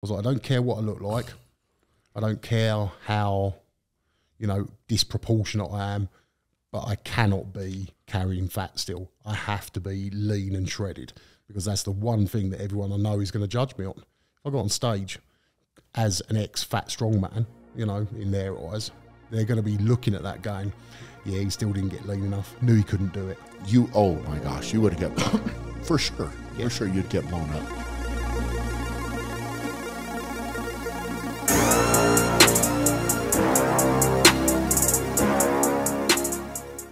was like, I don't care what I look like. I don't care how, disproportionate I am, but I cannot be carrying fat still. I have to be lean and shredded because that's the one thing that everyone I know is going to judge me on. If I got on stage as an ex-fat strongman, in their eyes, they're going to be looking at that going, yeah, he still didn't get lean enough. Knew he couldn't do it. Oh my gosh, you would have get, for sure. Yeah. For sure you'd get blown up.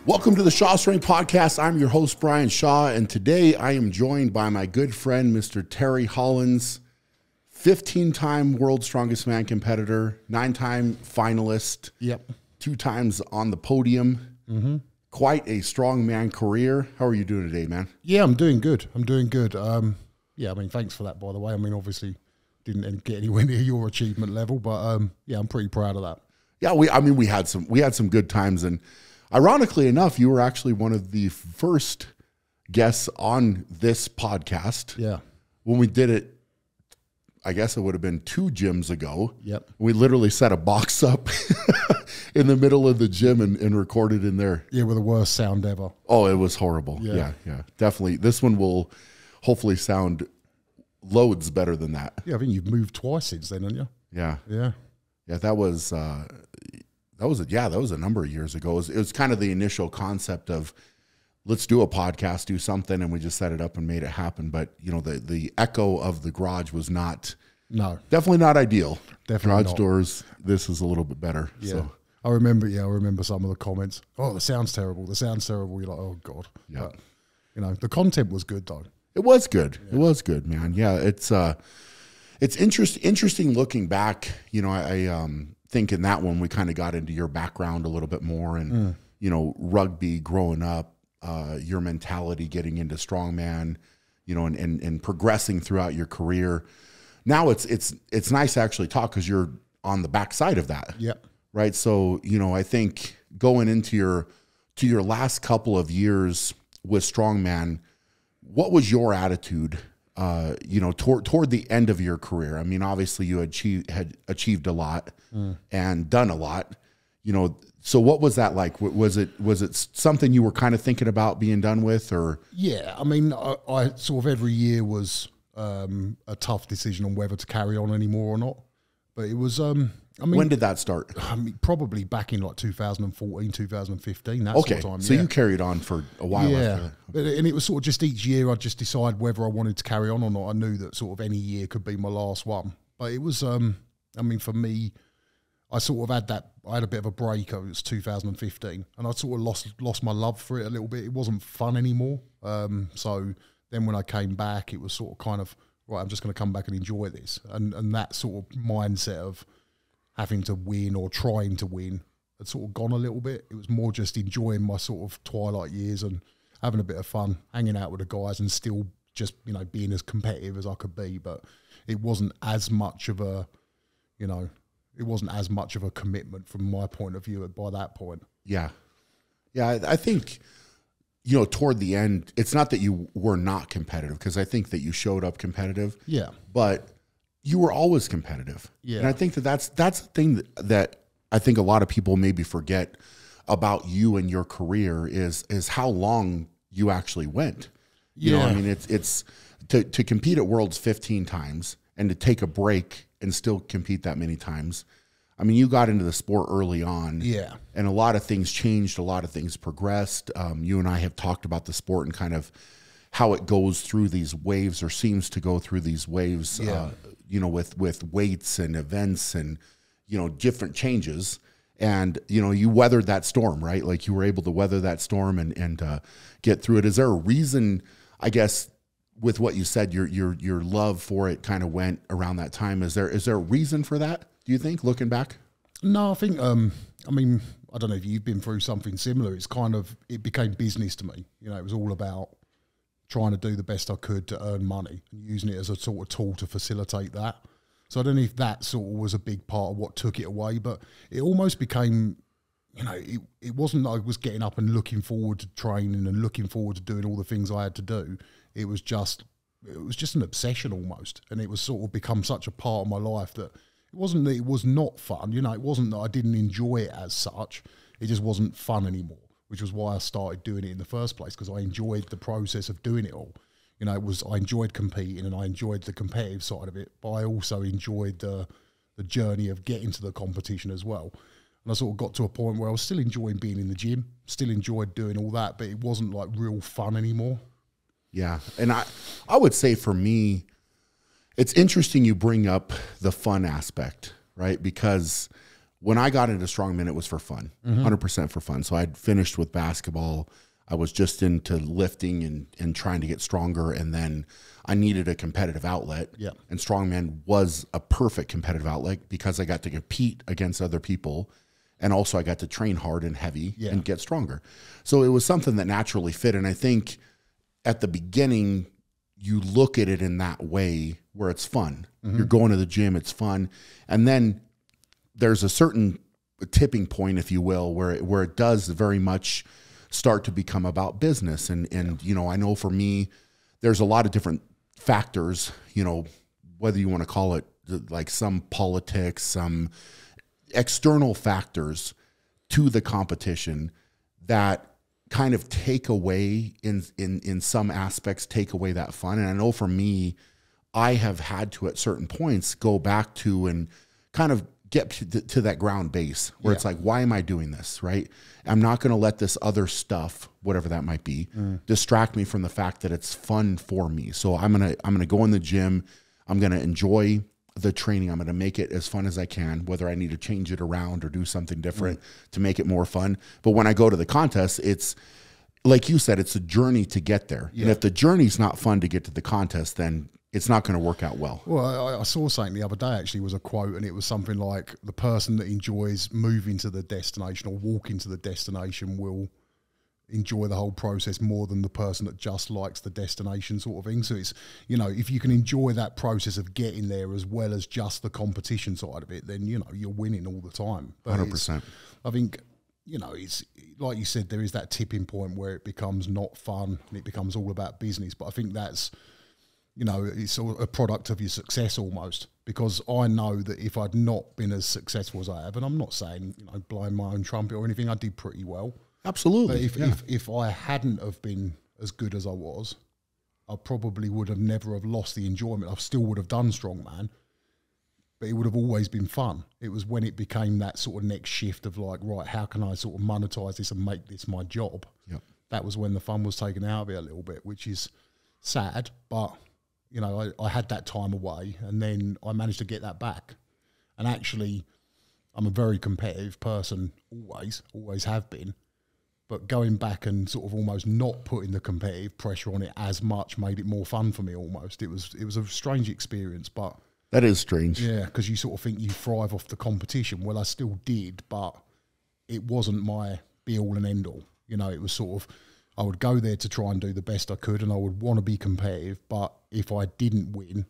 Welcome to the Shaw Strength Podcast. I'm your host, Brian Shaw, and today I am joined by my good friend, Mr. Terry Hollins, 15-time World's Strongest Man competitor, 9-time finalist, 2 times on the podium. Mm-hmm. Quite a strongman career. How are you doing today, man? Yeah, I'm doing good. Thanks for that, by the way. Obviously didn't get anywhere near your achievement level, but I'm pretty proud of that. Yeah, we had some good times, and ironically enough, you were actually one of the first guests on this podcast. Yeah. When we did it, I guess it would have been 2 gyms ago. Yep. We literally set a box up in the middle of the gym and recorded in there. Yeah, with the worst sound ever. Oh, it was horrible. Yeah. Definitely. This one will hopefully sound loads better than that. Yeah, I think you've moved twice since then, haven't you? Yeah. Yeah. Yeah, that was a number of years ago. It was kind of the initial concept of let's do a podcast, do something, and we just set it up and made it happen. But the echo of the garage was definitely not ideal. Definitely garage not. Doors. This is a little bit better. Yeah, so. I remember some of the comments. Oh, the sound's terrible. You're like, oh god. Yeah. But, the content was good though. It was good. Yeah. It was good, man. Yeah, it's interesting looking back. I think in that one we kind of got into your background a little bit more, and rugby growing up, your mentality getting into strongman, and progressing throughout your career. Now it's nice to actually talk because you're on the backside of that. Yep. Right. So I think going into your last couple of years with strongman, what was your attitude? Toward the end of your career. I mean, obviously you had achieved a lot and done a lot, so what was that like? Was it something you were kind of thinking about being done with, or? Yeah. I mean, I sort of every year was a tough decision on whether to carry on anymore or not, but it was, when did that start? Probably back in like 2014, 2015, that okay. sort of time. So you carried on for a while. Yeah. And it was sort of just each year I'd just decide whether I wanted to carry on or not. I knew that sort of any year could be my last one. But it was, for me, I sort of I had a bit of a break. It was 2015 and I sort of lost my love for it a little bit. It wasn't fun anymore. So then when I came back, it was sort of kind of, right, I'm just going to come back and enjoy this. And that sort of mindset of having to win or trying to win had sort of gone a little bit. It was more just enjoying my sort of twilight years and having a bit of fun, hanging out with the guys and still just, being as competitive as I could be. But it wasn't as much of a, commitment from my point of view by that point. Yeah. Yeah. I think, toward the end, it's not that you were not competitive, because I think that you showed up competitive. Yeah. But you were always competitive. Yeah. And I think that's the thing that I think a lot of people maybe forget about you and your career is how long you actually went. Yeah. It's to compete at Worlds 15 times and to take a break and still compete that many times. I mean, you got into the sport early on. Yeah. And a lot of things changed. A lot of things progressed. You and I have talked about the sport and kind of how it goes through these waves, or seems to go through these waves, with weights and events and, different changes. And, you weathered that storm, right? Like you were able to weather that storm and get through it. Is there a reason, I guess, with what you said, your love for it kind of went around that time? Is there a reason for that, do you think, looking back? No, I think, I don't know if you've been through something similar. It became business to me. It was all about trying to do the best I could to earn money and using it as a sort of tool to facilitate that. So I don't know if that sort of was a big part of what took it away, but it almost became, it wasn't that I was getting up and looking forward to training and looking forward to doing all the things I had to do. It was just it was just an obsession almost, and it was sort of become such a part of my life that it wasn't that it was not fun. You know, it wasn't that I didn't enjoy it as such. It just wasn't fun anymore, which was why I started doing it in the first place, because I enjoyed the process of doing it all. You know, I enjoyed competing and I enjoyed the competitive side of it, but I also enjoyed the journey of getting to the competition as well. And I sort of got to a point where I was still enjoying being in the gym, still enjoyed doing all that, but it wasn't like real fun anymore. Yeah. And I would say for me, it's interesting you bring up the fun aspect, right? Because when I got into strongman, it was for fun, 100% for fun. So I'd finished with basketball. I was just into lifting and trying to get stronger. And then I needed a competitive outlet. Yeah. And strongman was a perfect competitive outlet because I got to compete against other people. And also I got to train hard and heavy and get stronger. So it was something that naturally fit. And I think at the beginning, you look at it in that way where it's fun. You're going to the gym, it's fun. And then there's a certain tipping point, if you will, where it does very much start to become about business. And you know, I know for me, there's a lot of different factors, you know, whether you want to call it like some politics, some external factors to the competition that kind of take away in some aspects, take away that fun. And I know for me, I have had to at certain points go back to and kind of get to that ground base where it's like, why am I doing this? Right? I'm not going to let this other stuff, whatever that might be, distract me from the fact that it's fun for me. So I'm going to go in the gym. I'm going to enjoy the training. I'm going to make it as fun as I can, whether I need to change it around or do something different to make it more fun. But when I go to the contest, it's like you said, it's a journey to get there. And if the journey's not fun to get to the contest, then it's not going to work out well. Well, I saw something the other day, actually, was a quote, and it was something like, the person that enjoys moving to the destination or walking to the destination will enjoy the whole process more than the person that just likes the destination, sort of thing. So it's, you know, if you can enjoy that process of getting there as well as just the competition side of it, then, you know, you're winning all the time. But 100%. I think, you know, it's like you said, there is that tipping point where it becomes not fun and it becomes all about business. But I think that's, you know, it's a product of your success almost, because I know that if I'd not been as successful as I have, and I'm not saying, you know, blowing my own trumpet or anything, I did pretty well. Absolutely. But if I hadn't have been as good as I was, I probably would have never have lost the enjoyment. I still would have done strongman, but it would have always been fun. It was when it became that sort of next shift of like, right, how can I sort of monetize this and make this my job? Yep. That was when the fun was taken out of it a little bit, which is sad, but you know, I had that time away and then I managed to get that back. And actually, I'm a very competitive person, always have been. But going back and sort of almost not putting the competitive pressure on it as much made it more fun for me almost. It was a strange experience, but... That is strange. Yeah, because you sort of think you thrive off the competition. Well, I still did, but it wasn't my be-all and end-all. You know, it was sort of... I would go there to try and do the best I could and I would want to be competitive, but if I didn't win,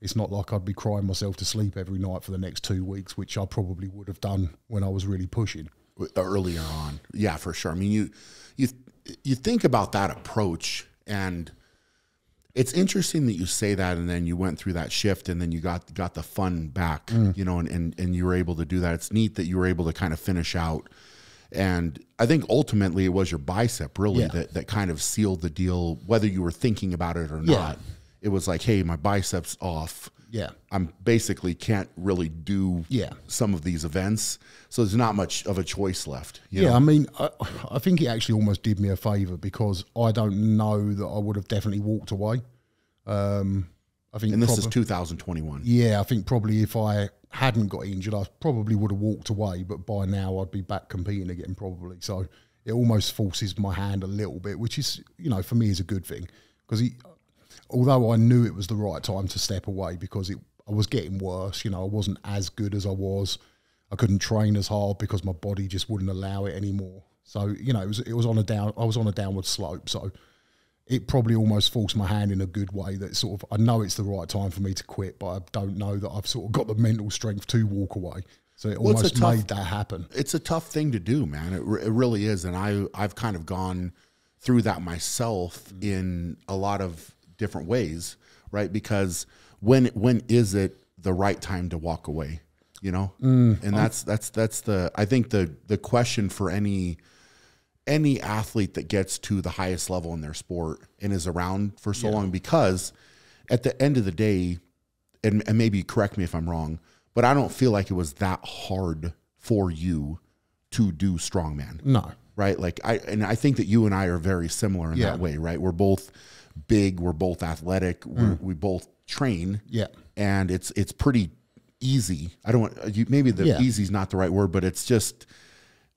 it's not like I'd be crying myself to sleep every night for the next 2 weeks, which I probably would have done when I was really pushing. Earlier on. Yeah, for sure. I mean, you think about that approach, and it's interesting that you say that, and then you went through that shift and then you got the fun back, you know, and you were able to do that. It's neat that you were able to kind of finish out. And I think ultimately it was your bicep really that kind of sealed the deal, whether you were thinking about it or not. It was like, hey, my bicep's off. Yeah. I'm basically can't really do some of these events. So there's not much of a choice left. You know? I mean, I think it actually almost did me a favour because I don't know that I would have definitely walked away. I think, and this is 2021. Yeah, I think probably if I hadn't got injured, I probably would have walked away. But by now, I'd be back competing again probably. So it almost forces my hand a little bit, which is, you know, for me is a good thing because although I knew it was the right time to step away because I was getting worse, you know, I wasn't as good as I was. I couldn't train as hard because my body just wouldn't allow it anymore. So, you know, I was on a downward slope. So it probably almost forced my hand in a good way that sort of, I know it's the right time for me to quit, but I don't know that I've sort of got the mental strength to walk away. So it almost made that happen. It's a tough thing to do, man. It really is. And I've kind of gone through that myself in a lot of different ways, right? Because when is it the right time to walk away? You know, and that's the, I think the question for any athlete that gets to the highest level in their sport and is around for so long, because at the end of the day, and maybe correct me if I'm wrong, but I don't feel like it was that hard for you to do strongman. No. Right? Like I think that you and I are very similar in that way, right? We're both big, we're both athletic, we both train. Yeah. And it's pretty easy. I don't want maybe the easy is not the right word, but it's just,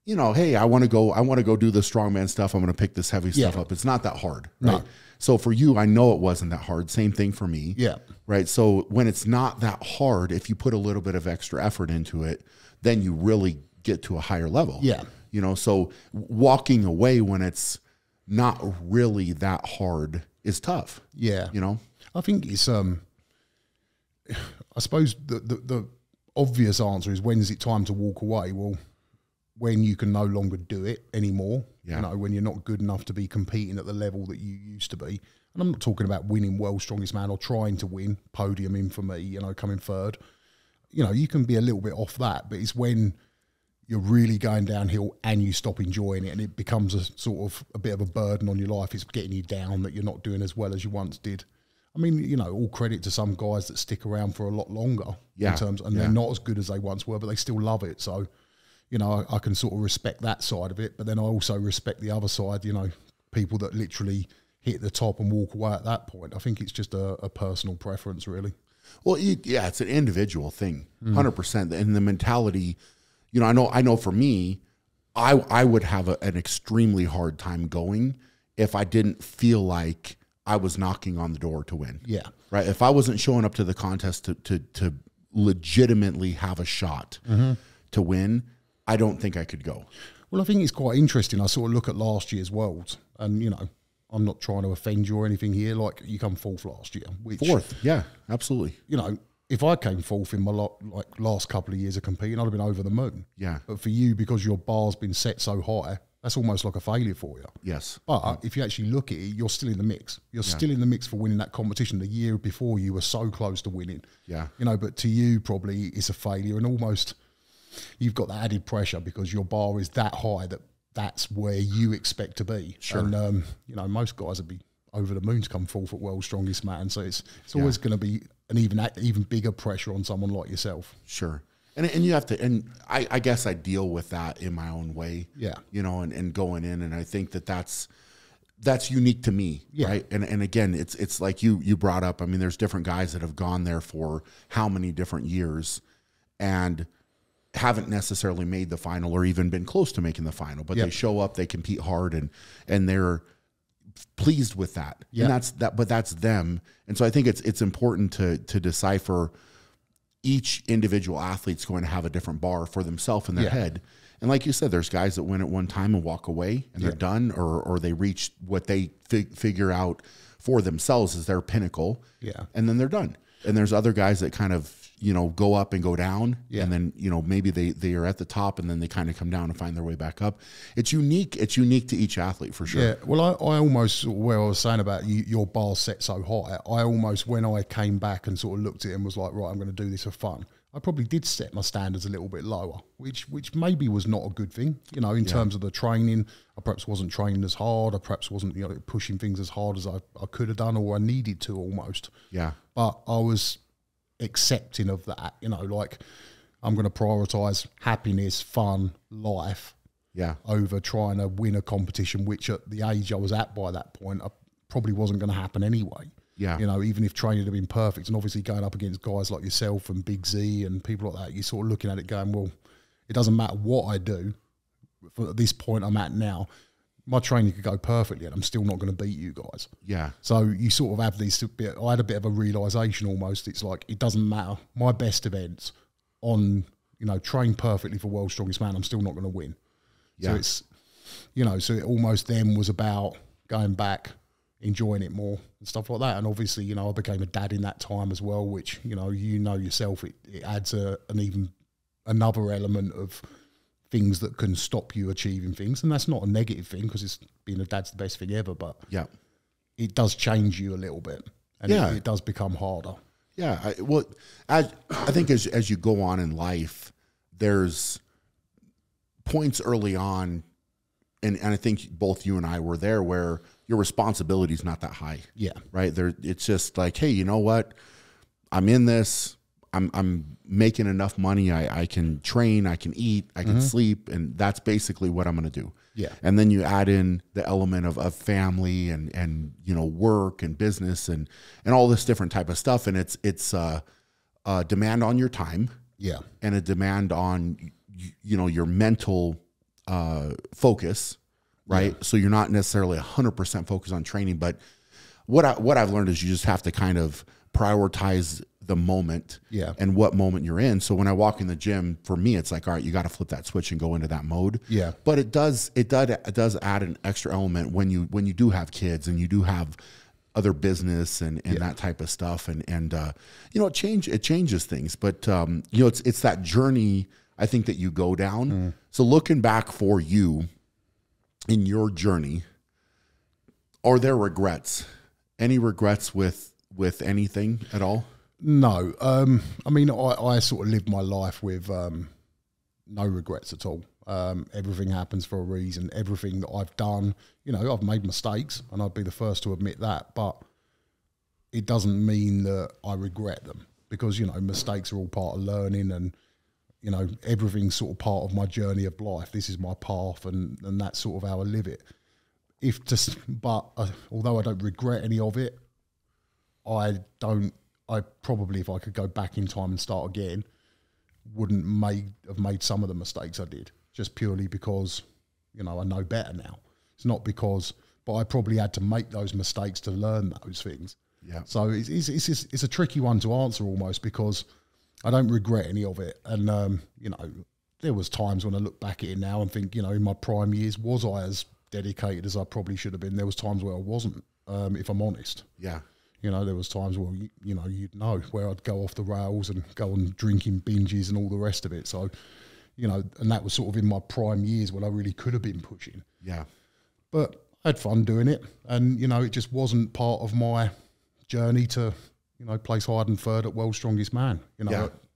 you know, hey, I want to go do the strongman stuff. I'm going to pick this heavy stuff up. It's not that hard, right? No. So for you, I know it wasn't that hard. Same thing for me. Yeah. Right. So when it's not that hard, if you put a little bit of extra effort into it, then you really get to a higher level. Yeah. You know, so walking away when it's not really that hard is tough. Yeah. You know, I think it's I suppose the obvious answer is, when is it time to walk away? Well, when you can no longer do it anymore. Yeah. You know, when you're not good enough to be competing at the level that you used to be. And I'm not talking about winning World's Strongest Man or trying to win, podiuming for me, you know, coming third. You know, you can be a little bit off that, but it's when you're really going downhill and you stop enjoying it, and it becomes a sort of a bit of a burden on your life. It's getting you down, that you're not doing as well as you once did. I mean, you know, all credit to some guys that stick around for a lot longer in terms, and they're not as good as they once were, but they still love it. So, you know, I can sort of respect that side of it, but then I also respect the other side, you know, people that literally hit the top and walk away at that point. I think it's just a personal preference, really. Well, yeah, it's an individual thing, 100%. And the mentality, you know, I know for me, I would have an extremely hard time going if I didn't feel like I was knocking on the door to win. Yeah. Right. If I wasn't showing up to the contest to legitimately have a shot to win, I don't think I could go. Well, I think it's quite interesting. I sort of look at last year's Worlds, and, you know, I'm not trying to offend you or anything here. Like, you come fourth last year. Which, fourth, yeah, absolutely. You know, if I came fourth in my last couple of years of competing, I'd have been over the moon. Yeah. But for you, because your bar's been set so high, that's almost like a failure for you. Yes. But if you actually look at it, you're still in the mix. You're still in the mix for winning that competition. The year before, you were so close to winning. Yeah. You know, but to you, probably it's a failure, and almost you've got the added pressure because your bar is that high that that's where you expect to be. Sure. And, you know, most guys would be over the moon to come fourth at World's Strongest Man. So it's always going to be an even bigger pressure on someone like yourself. Sure. And you have to, and I guess I deal with that in my own way. Yeah. You know, and going in, and I think that's unique to me. Yeah. Right. And again, it's like you brought up, I mean, there's different guys that have gone there for how many different years and haven't necessarily made the final or even been close to making the final, but they show up, they compete hard, and they're pleased with that. And that's them. And so I think it's important to decipher each individual athlete's going to have a different bar for themselves in their head. And like you said, there's guys that win at one time and walk away and they're done, or they reach what they figure out for themselves as their pinnacle. Yeah. And then they're done. And there's other guys that kind of, you know, go up and go down, and then, you know, maybe they are at the top and then they kind of come down and find their way back up. It's unique. It's unique to each athlete for sure. Yeah. Well, I almost, where I was saying about your bar set so high, I almost, when I came back and sort of looked at it and was like, right, I'm going to do this for fun, I probably did set my standards a little bit lower, which maybe was not a good thing, you know, in terms of the training. I perhaps wasn't training as hard. I perhaps wasn't, you know, pushing things as hard as I could have done, or I needed to almost. Yeah. But I was accepting of that, you know, like, I'm going to prioritize happiness, fun, life, over trying to win a competition, which at the age I was at by that point, I probably wasn't going to happen anyway. Yeah, you know, even if training had been perfect, and obviously going up against guys like yourself and Big Z and people like that, you're sort of looking at it going, well, it doesn't matter what I do. At this point I'm at now, my training could go perfectly and I'm still not going to beat you guys. Yeah. So you sort of have these I had a bit of a realisation almost. It's like, it doesn't matter. My best events on, you know, train perfectly for World's Strongest Man, I'm still not going to win. Yeah. So it's, you know, so it almost then was about going back, enjoying it more and stuff like that. And obviously, you know, I became a dad in that time as well, which, you know yourself, it adds another element of things that can stop you achieving things. And that's not a negative thing, because it's being a dad's the best thing ever. But it does change you a little bit, and it does become harder. Yeah. I think as you go on in life, there's points early on, and I think both you and I were there, where your responsibility is not that high. Yeah. Right. It's just like, hey, you know what? I'm in this. I'm making enough money. I can train, I can eat, I can sleep, and that's basically what I'm going to do. Yeah. And then you add in the element of family and work and business and all this different type of stuff, and it's a demand on your time. Yeah. And a demand on your mental focus, right? Yeah. So you're not necessarily 100% focused on training, but what I've learned is you just have to kind of prioritize the moment and what moment you're in. So when I walk in the gym, for me, it's like, all right, you got to flip that switch and go into that mode. Yeah. It does add an extra element when you do have kids and you do have other business and that type of stuff. And it changes things, but it's that journey I think that you go down. So looking back for you in your journey, are there regrets? Any regrets with anything at all? No. I mean, I sort of lived my life with no regrets at all. Everything happens for a reason. Everything that I've done, I've made mistakes, and I'd be the first to admit that, but it doesn't mean that I regret them, because, mistakes are all part of learning, and, everything's sort of part of my journey of life. This is my path, and that's sort of how I live it. Although I don't regret any of it, I probably, if I could go back in time and start again, wouldn't have made some of the mistakes I did, just purely because, I know better now. It's not but I probably had to make those mistakes to learn those things. Yeah. So it's a tricky one to answer almost, because I don't regret any of it. And, there was times when I look back at it now and think, in my prime years, was I as dedicated as I probably should have been? There was times where I wasn't, if I'm honest. Yeah. There was times where, you'd know, where I'd go off the rails and go on drinking binges and all the rest of it. So, and that was sort of in my prime years when I really could have been pushing. Yeah. But I had fun doing it. And, it just wasn't part of my journey to, place higher than third at World's Strongest Man.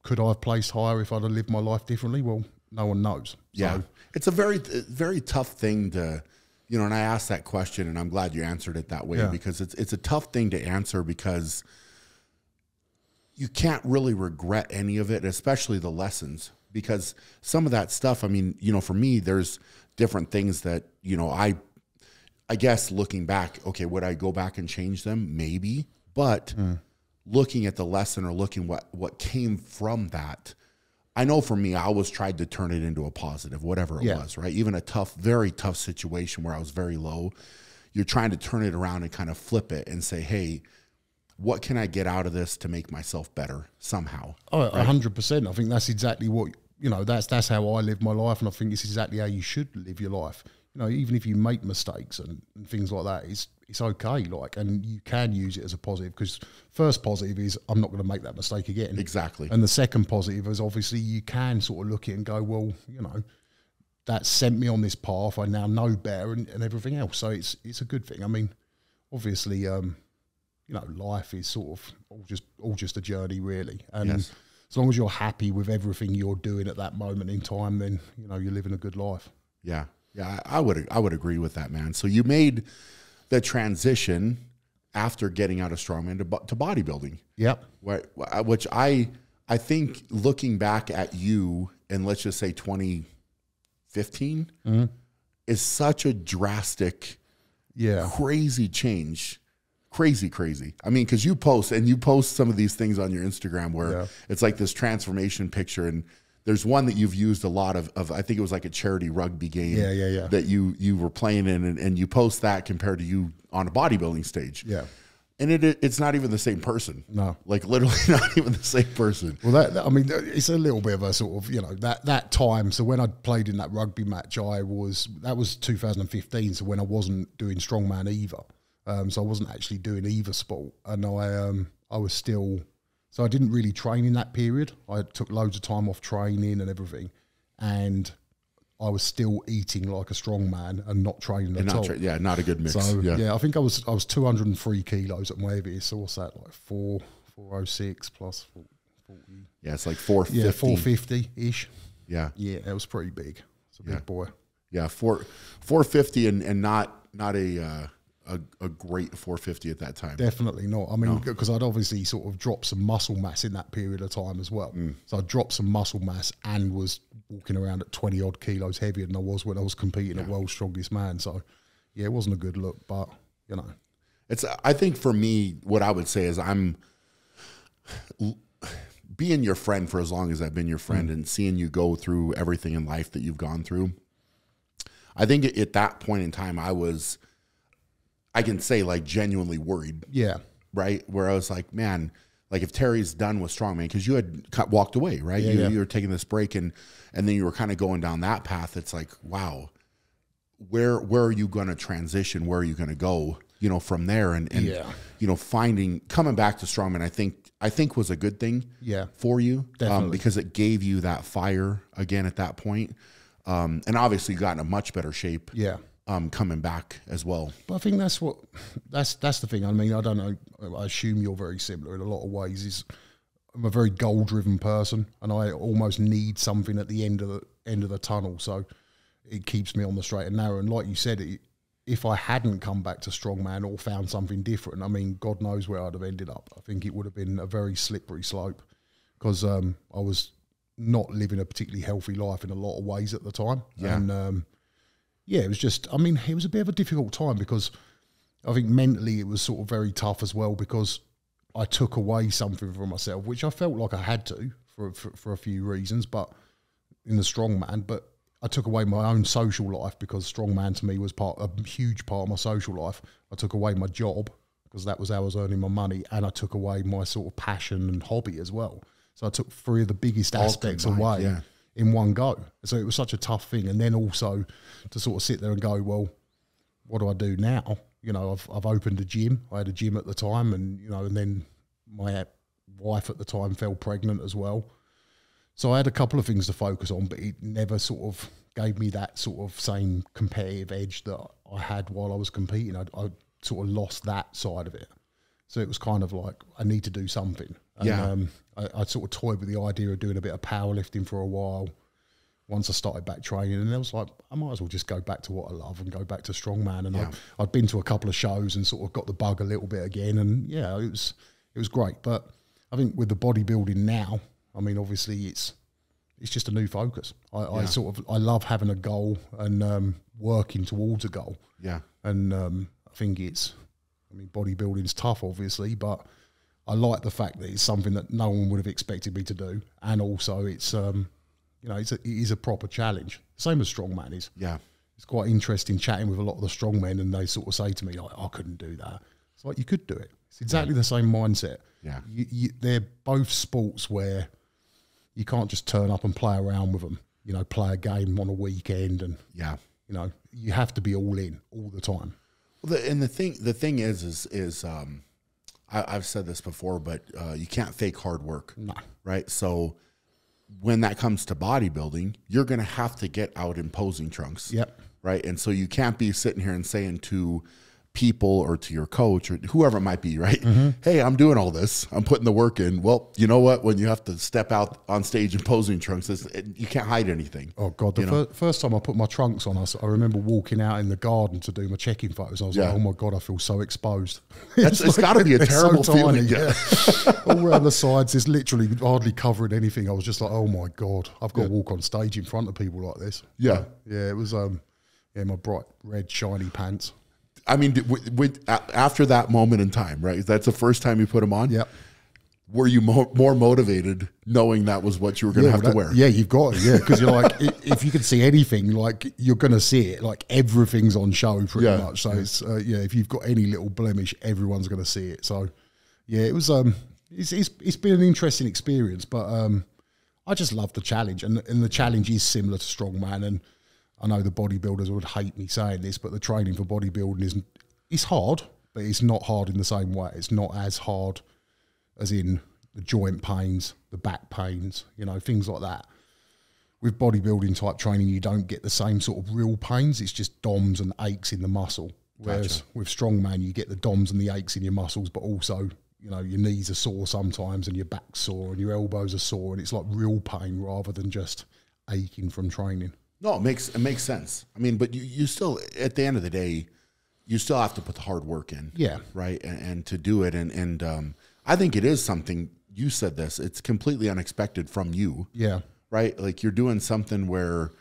Could I have placed higher if I'd have lived my life differently? Well, no one knows. Yeah. So, it's a very, very tough thing to... and I asked that question, and I'm glad you answered it that way, because it's a tough thing to answer, because you can't really regret any of it, especially the lessons, because some of that stuff, I mean, for me, there's different things that, I guess looking back, okay, would I go back and change them? Maybe, but looking at the lesson or looking what came from that, I know for me, I always tried to turn it into a positive, whatever it was, right? Even a very tough situation where I was very low, you're trying to turn it around and kind of flip it and say, hey, what can I get out of this to make myself better somehow? Oh, 100%. I think that's exactly what, that's how I live my life. And I think it's exactly how you should live your life. Even if you make mistakes and things like that, it's okay. And you can use it as a positive, because first positive is I'm not going to make that mistake again. Exactly. And the second positive is obviously you can sort of look at it and go, well, that sent me on this path. I now know better and everything else. So it's a good thing. I mean, obviously, life is sort of all just a journey, really. And as long as you're happy with everything you're doing at that moment in time, then, you're living a good life. Yeah. Yeah, I would agree with that, man. So you made the transition after getting out of strongman to bodybuilding. Yep. Which I think, looking back at you, and let's just say 2015, is such a drastic, crazy change. Crazy. I mean, because you post some of these things on your Instagram where it's like this transformation picture, and there's one that you've used a lot of I think it was like a charity rugby game that you were playing in, and you post that compared to you on a bodybuilding stage. Yeah. And it's not even the same person. No. Like literally not even the same person. Well, I mean, it's a little bit of a sort of, that time. So when I played in that rugby match, that was 2015. So when I wasn't doing strongman either. So I wasn't actually doing either sport. And I was still... So I didn't really train in that period. I took loads of time off training and everything. And I was still eating like a strong man and not training at all. Not a good mix. So I think I was 203 kilos at my heaviest. So what's that, like 406 plus 40? Yeah, it's like 450. Yeah, 450 ish. Yeah, it was pretty big. It's a big boy. Yeah, 450 and not a great 450 at that time. Definitely not. I mean, because I'd obviously sort of dropped some muscle mass in that period of time as well. So I dropped some muscle mass and was walking around at 20 odd kilos heavier than I was when I was competing at World's Strongest Man. So yeah, it wasn't a good look, but you know, I think for me, what I would say is I'm being your friend for as long as I've been your friend and seeing you go through everything in life that you've gone through. I think at that point in time, I can say like genuinely worried. Yeah. Right. Where I was like, man, like if Terry's done with strongman, because you had walked away, right? You were taking this break and then you were kind of going down that path. It's like, wow, where are you going to transition? Where are you going to go, from there? And coming back to strongman, I think was a good thing for you. Because it gave you that fire again at that point. And obviously you got in a much better shape. Yeah. Coming back as well. But I think that's the thing. I mean, I don't know. I assume you're very similar in a lot of ways. I'm a very goal driven person, and I almost need something at the end of the tunnel. So it keeps me on the straight and narrow. And like you said, if I hadn't come back to strongman or found something different, I mean, God knows where I'd have ended up. I think it would have been a very slippery slope because I was not living a particularly healthy life in a lot of ways at the time. Yeah. And it was just, I mean, it was a bit of a difficult time because I think mentally it was sort of very tough as well because I took away something from myself, which I felt like I had to for a few reasons, but in the strongman, but I took away my own social life because strongman to me was a huge part of my social life. I took away my job because that was how I was earning my money, and I took away my sort of passion and hobby as well. So I took three of the biggest aspects away in one go. So it was such a tough thing. And then also to sort of sit there and go, well, what do I do now? I've opened a gym. I had a gym at the time and, and then my wife at the time fell pregnant as well. So I had a couple of things to focus on, but it never sort of gave me that sort of same competitive edge that I had while I was competing. I sort of lost that side of it. So it was kind of like, I need to do something. And, I sort of toyed with the idea of doing a bit of powerlifting for a while once I started back training. And I was like, I might as well just go back to what I love and go back to strongman. And I'd been to a couple of shows and sort of got the bug a little bit again. And it was great. But I think with the bodybuilding now, I mean, obviously it's just a new focus. I love having a goal and working towards a goal. Yeah. And I think bodybuilding's tough, obviously, but I like the fact that it's something that no one would have expected me to do, and also it's it is a proper challenge. Same as strongman is. Yeah, it's quite interesting chatting with a lot of the strongmen, and they sort of say to me like, "I couldn't do that." It's like you could do it. It's exactly the same mindset. Yeah, they're both sports where you can't just turn up and play around with them. Play a game on a weekend, and you have to be all in all the time. Well, the thing is I've said this before, but you can't fake hard work. No. Right? So when that comes to bodybuilding, you're going to have to get out in posing trunks. Yep. Right? And so you can't be sitting here and saying to people or to your coach or whoever it might be, right? Hey, I'm doing all this. I'm putting the work in. Well, you know what? When you have to step out on stage in posing trunks, you can't hide anything. Oh, God. The first time I put my trunks on, I remember walking out in the garden to do my check-in photos. I was like, oh, my God, I feel so exposed. It's got to be a terrible feeling. Yeah. All around the sides, it's literally hardly covering anything. I was just like, oh, my God, I've got to walk on stage in front of people like this. Yeah. It was my bright red, shiny pants. I mean, after that moment in time, right? That's the first time you put them on. Yep. Were you more motivated knowing that was what you were going to have to wear? Yeah, you've got to. Yeah, because you're like, if you can see anything, like you're going to see it. Like everything's on show pretty much. So it's if you've got any little blemish, everyone's going to see it. So yeah, it was it's been an interesting experience, but I just love the challenge, and the challenge is similar to strongman. And I know the bodybuilders would hate me saying this, but the training for bodybuilding it's hard, but it's not hard in the same way. It's not as hard as in the joint pains, the back pains, things like that. with bodybuilding type training, you don't get the same sort of real pains. It's just DOMs and aches in the muscle. Whereas with strongman, you get the DOMs and the aches in your muscles, but also, you know, your knees are sore sometimes and your back's sore and your elbows are sore, and it's like real pain rather than just aching from training. No, it makes sense. I mean, but you still, at the end of the day, you still have to put the hard work in. Yeah. Right. And to do it. And I think it is something, you said this, it's completely unexpected from you. Yeah. Right. Like you're doing something where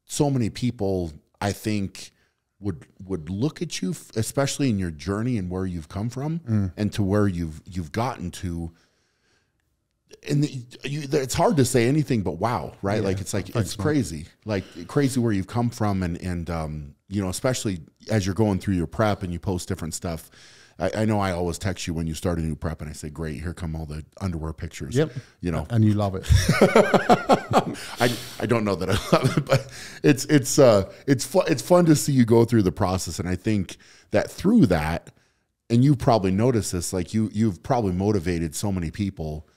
so many people, I think, would look at you, especially in your journey and where you've come from and to where you've gotten to. And it's hard to say anything but wow, right? Yeah, like it's crazy, like crazy where you've come from, and you know, especially as you're going through your prep and you post different stuff. I know I always text you when you start a new prep, and I say, "Great, here come all the underwear pictures." Yep, you know, and you love it. I don't know that I love it, but it's fun to see you go through the process, and I think that through that, and you probably noticed this, like you've probably motivated so many people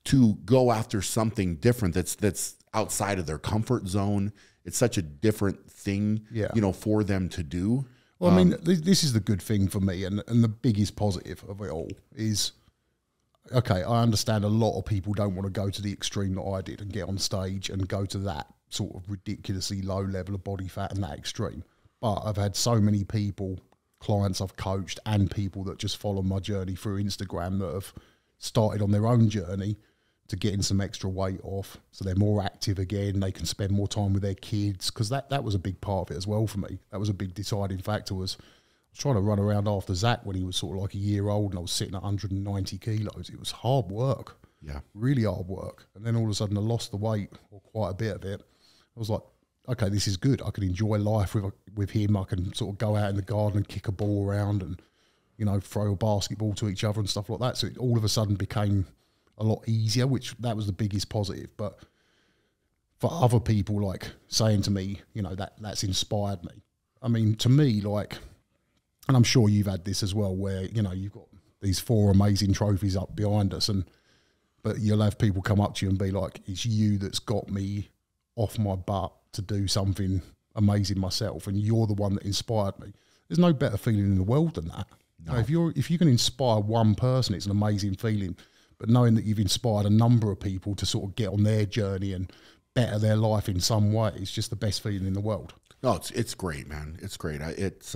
to go after something different that's outside of their comfort zone. It's such a different thing, you know, for them to do. Well, I mean, this is the good thing for me, and the biggest positive of it all is, okay, I understand a lot of people don't want to go to the extreme that I did and get on stage and go to that sort of ridiculously low level of body fat and that extreme. But I've had so many people, clients I've coached, and people that just follow my journey through Instagram that have started on their own journey to getting some extra weight off, so they're more active again, they can spend more time with their kids, because that was a big part of it as well for me. That was a big deciding factor. I was trying to run around after Zach when he was sort of like a year old, and I was sitting at 190 kilos. It was hard work, really hard work. And then all of a sudden I lost the weight, or quite a bit of it. I was like, okay, this is good. I can enjoy life with him. I can sort of go out in the garden and kick a ball around and, you know, throw a basketball to each other and stuff like that. So it all of a sudden became a lot easier, which that was the biggest positive. But for other people, like saying to me, you know, that's inspired me. I mean, to me, like, and I'm sure you've had this as well, where, you know, you've got these 4 amazing trophies up behind us, but you'll have people come up to you and be like, it's you that's got me off my butt to do something amazing myself, and you're the one that inspired me. There's no better feeling in the world than that. No. If you can inspire one person, it's an amazing feeling. But knowing that you've inspired a number of people to sort of get on their journey and better their life in some way, it's just the best feeling in the world. No, it's great, man. It's great. It's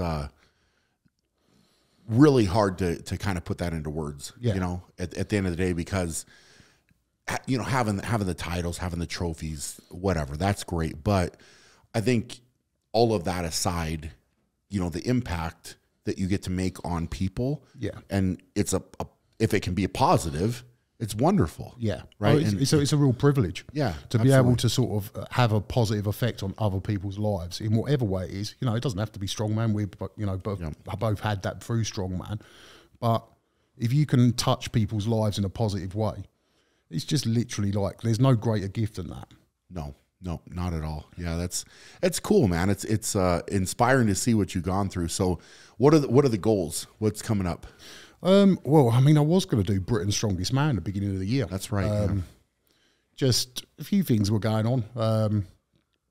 really hard to kind of put that into words, you know, at the end of the day, because, you know, having the titles, having the trophies, whatever, that's great. But I think all of that aside, you know, the impact that you get to make on people, and it's if it can be a positive, it's wonderful. Yeah. Right. Oh, it's a real privilege. Yeah. To be able to sort of have a positive effect on other people's lives in whatever way it is. You know, it doesn't have to be strongman. We, you know, both had that through strongman. But if you can touch people's lives in a positive way, it's just literally like, there's no greater gift than that. No, not at all. Yeah, it's cool, man. It's inspiring to see what you've gone through. So what are the goals? What's coming up? Well, I mean, I was going to do Britain's Strongest Man at the beginning of the year. That's right. Just a few things were going on,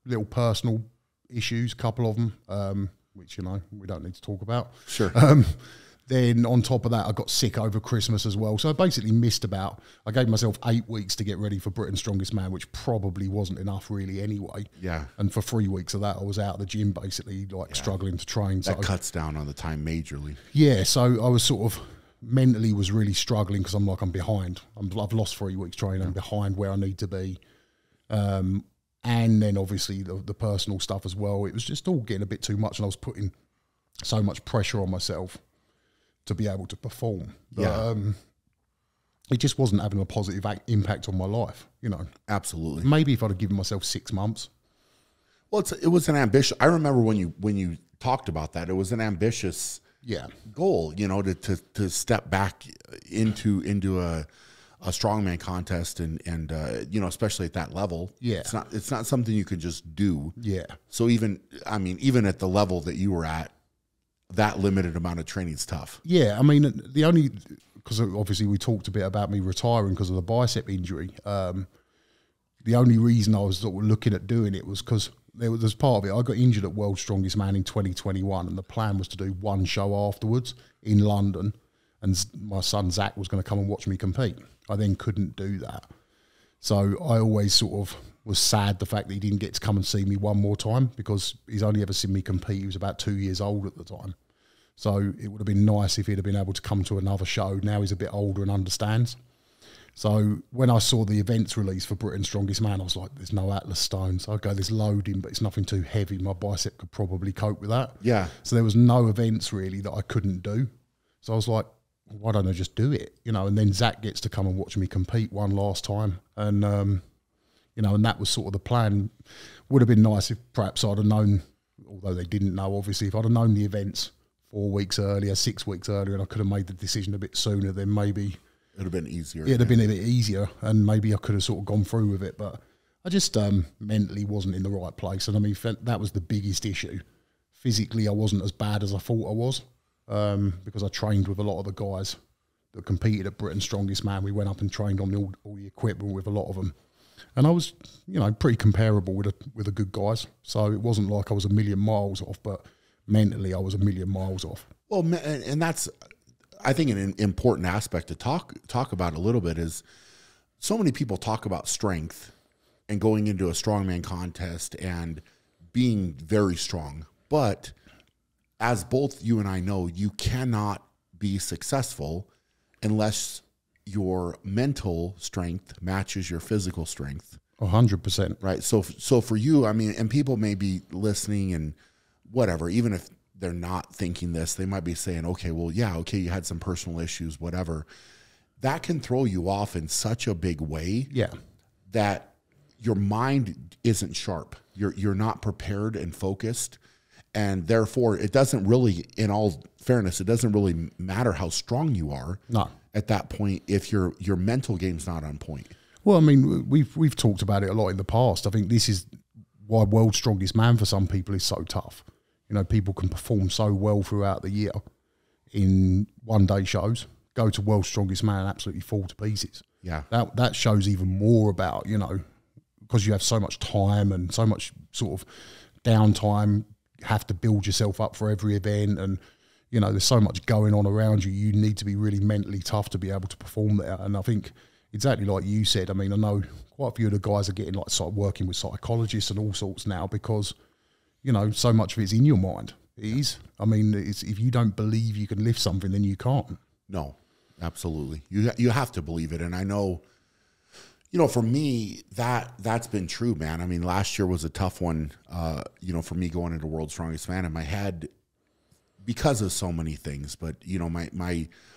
little personal issues, couple of them, which, you know, we don't need to talk about. Sure. Then on top of that, I got sick over Christmas as well. So I basically I gave myself 8 weeks to get ready for Britain's Strongest Man, which probably wasn't enough really anyway. Yeah. And for 3 weeks of that, I was out of the gym basically, like struggling to train. That cuts down on the time majorly. Yeah. So I was sort of mentally was really struggling, because I'm behind. I've lost 3 weeks training. I'm behind where I need to be. And then obviously the personal stuff as well. It was just all getting a bit too much, and I was putting so much pressure on myself to be able to perform. It just wasn't having a positive impact on my life, you know. Absolutely. Maybe if I'd have given myself 6 months. Well, it was an ambitious. I remember when you talked about that, it was an ambitious goal, you know, to step back into a strongman contest and you know, especially at that level. Yeah. It's not something you could just do. Yeah. So even at the level that you were at, that limited amount of training is tough. Yeah, I mean, because obviously we talked a bit about me retiring because of the bicep injury. the only reason I was sort of looking at doing it was because there's part of it. I got injured at World's Strongest Man in 2021, and the plan was to do one show afterwards in London, and my son Zach was going to come and watch me compete. I then couldn't do that. So I always sort of was sad the fact that he didn't get to come and see me one more time, because he's only ever seen me compete. He was about 2 years old at the time. So it would have been nice if he'd have been able to come to another show. Now he's a bit older and understands. So when I saw the events release for Britain's Strongest Man, I was like, there's no Atlas stones. Okay, there's loading, but it's nothing too heavy. My bicep could probably cope with that. Yeah. So there was no events really that I couldn't do. So I was like, why don't I just do it? You know, and then Zach gets to come and watch me compete one last time. And, you know, and that was sort of the plan. Would have been nice if perhaps I'd have known, although they didn't know, obviously, if I'd have known the events 4 weeks earlier, 6 weeks earlier, and I could have made the decision a bit sooner, then maybe it would have been easier. It'd have been a bit easier, and maybe I could have sort of gone through with it. But I just mentally wasn't in the right place. And I mean, that was the biggest issue. Physically, I wasn't as bad as I thought I was, because I trained with a lot of the guys that competed at Britain's Strongest Man. We went up and trained on all the equipment with a lot of them. And I was, you know, pretty comparable with the good guys. So it wasn't like I was a million miles off, but mentally I was a million miles off. Well, and that's, I think, an important aspect to talk about a little bit is so many people talk about strength and going into a strongman contest and being very strong. But as both you and I know, you cannot be successful unless your mental strength matches your physical strength. 100%. Right. So for you, I mean, and people may be listening and whatever, even if they're not thinking this, they might be saying, okay, well, yeah, okay, you had some personal issues, whatever. That can throw you off in such a big way, yeah, that your mind isn't sharp. You're not prepared and focused. And therefore, it doesn't really, in all fairness, it doesn't really matter how strong you are at that point if your mental game's not on point. Well, I mean, we've talked about it a lot in the past. I think this is why World's Strongest Man for some people is so tough. You know, people can perform so well throughout the year in one-day shows, go to World's Strongest Man and absolutely fall to pieces. Yeah. That shows even more about, you know, because you have so much time and so much sort of downtime, have to build yourself up for every event, and, you know, there's so much going on around you. You need to be really mentally tough to be able to perform there. And I think exactly like you said, I mean, I know quite a few of the guys are getting, like, sort of working with psychologists and all sorts now because, you know, so much of it's in your mind. It is. I mean, if you don't believe you can lift something, then you can't. No, absolutely. You have to believe it. And I know, you know, for me, that's been true, man. I mean, last year was a tough one, you know, for me going into World's Strongest Man in my head because of so many things. But, you know,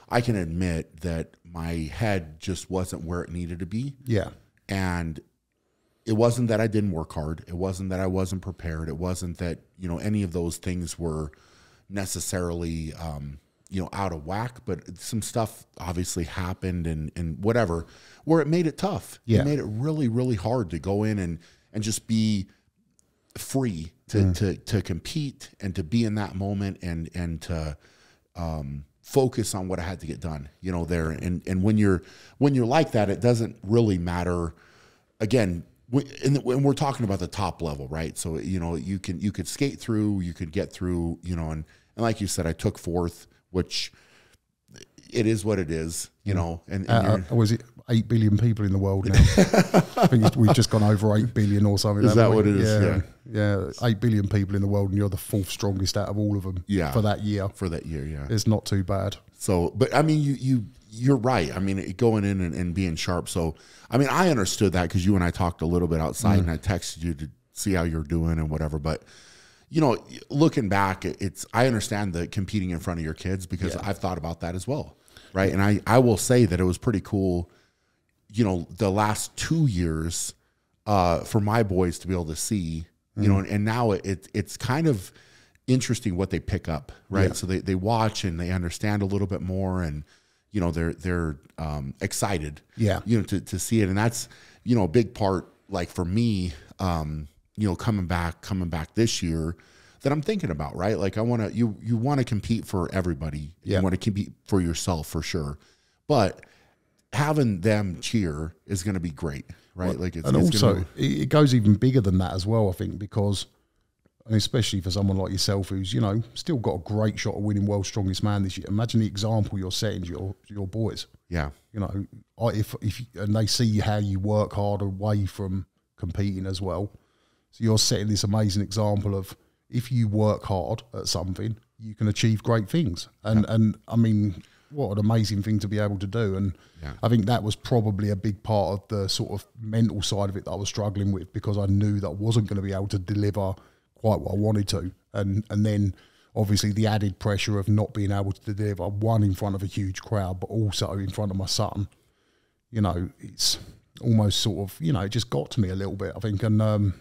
I can admit that my head just wasn't where it needed to be. Yeah. And it wasn't that I didn't work hard. It wasn't that I wasn't prepared. It wasn't that, you know, any of those things were necessarily, you know, out of whack, but some stuff obviously happened and whatever, where it made it tough. Yeah. It made it really, really hard to go in and just be free to compete and to be in that moment and to focus on what I had to get done, you know, there. And when you're like that, it doesn't really matter. Again, and we're talking about the top level, right? So, you know, you could skate through, you could get through, you know, and like you said, I took fourth, which it is what it is, you know. And was it 8 billion people in the world now? I think we've just gone over 8 billion or something. Is that what it is? Yeah. 8 billion people in the world, and you're the fourth strongest out of all of them. Yeah. For that year. Yeah. It's not too bad. So, but I mean, you're right. I mean, going in and being sharp. So, I mean, I understood that because you and I talked a little bit outside, and I texted you to see how you're doing and whatever. But, you know, looking back, I understand the competing in front of your kids because I've thought about that as well, right? And I will say that it was pretty cool, you know, the last 2 years for my boys to be able to see, you know, and now it's kind of interesting what they pick up, right? Yeah. So they watch and they understand a little bit more, and, you know, they're excited, you know, to see it. And that's, you know, a big part, like for me, you know, coming back this year, that I'm thinking about, right? Like you want to compete for everybody. You want to compete for yourself for sure. But having them cheer is going to be great. right? Like and also it goes even bigger than that as well, I think, because and especially for someone like yourself who's, you know, still got a great shot of winning World's Strongest Man this year. Imagine the example you're setting to your boys. Yeah. You know, if and they see how you work hard away from competing as well. So you're setting this amazing example of if you work hard at something, you can achieve great things. And I mean, what an amazing thing to be able to do. And I think that was probably a big part of the sort of mental side of it that I was struggling with, because I knew that I wasn't going to be able to deliver quite what I wanted to. And then obviously the added pressure of not being able to deliver, one, in front of a huge crowd, but also in front of my son. You know, it's almost sort of, you know, it just got to me a little bit, I think. And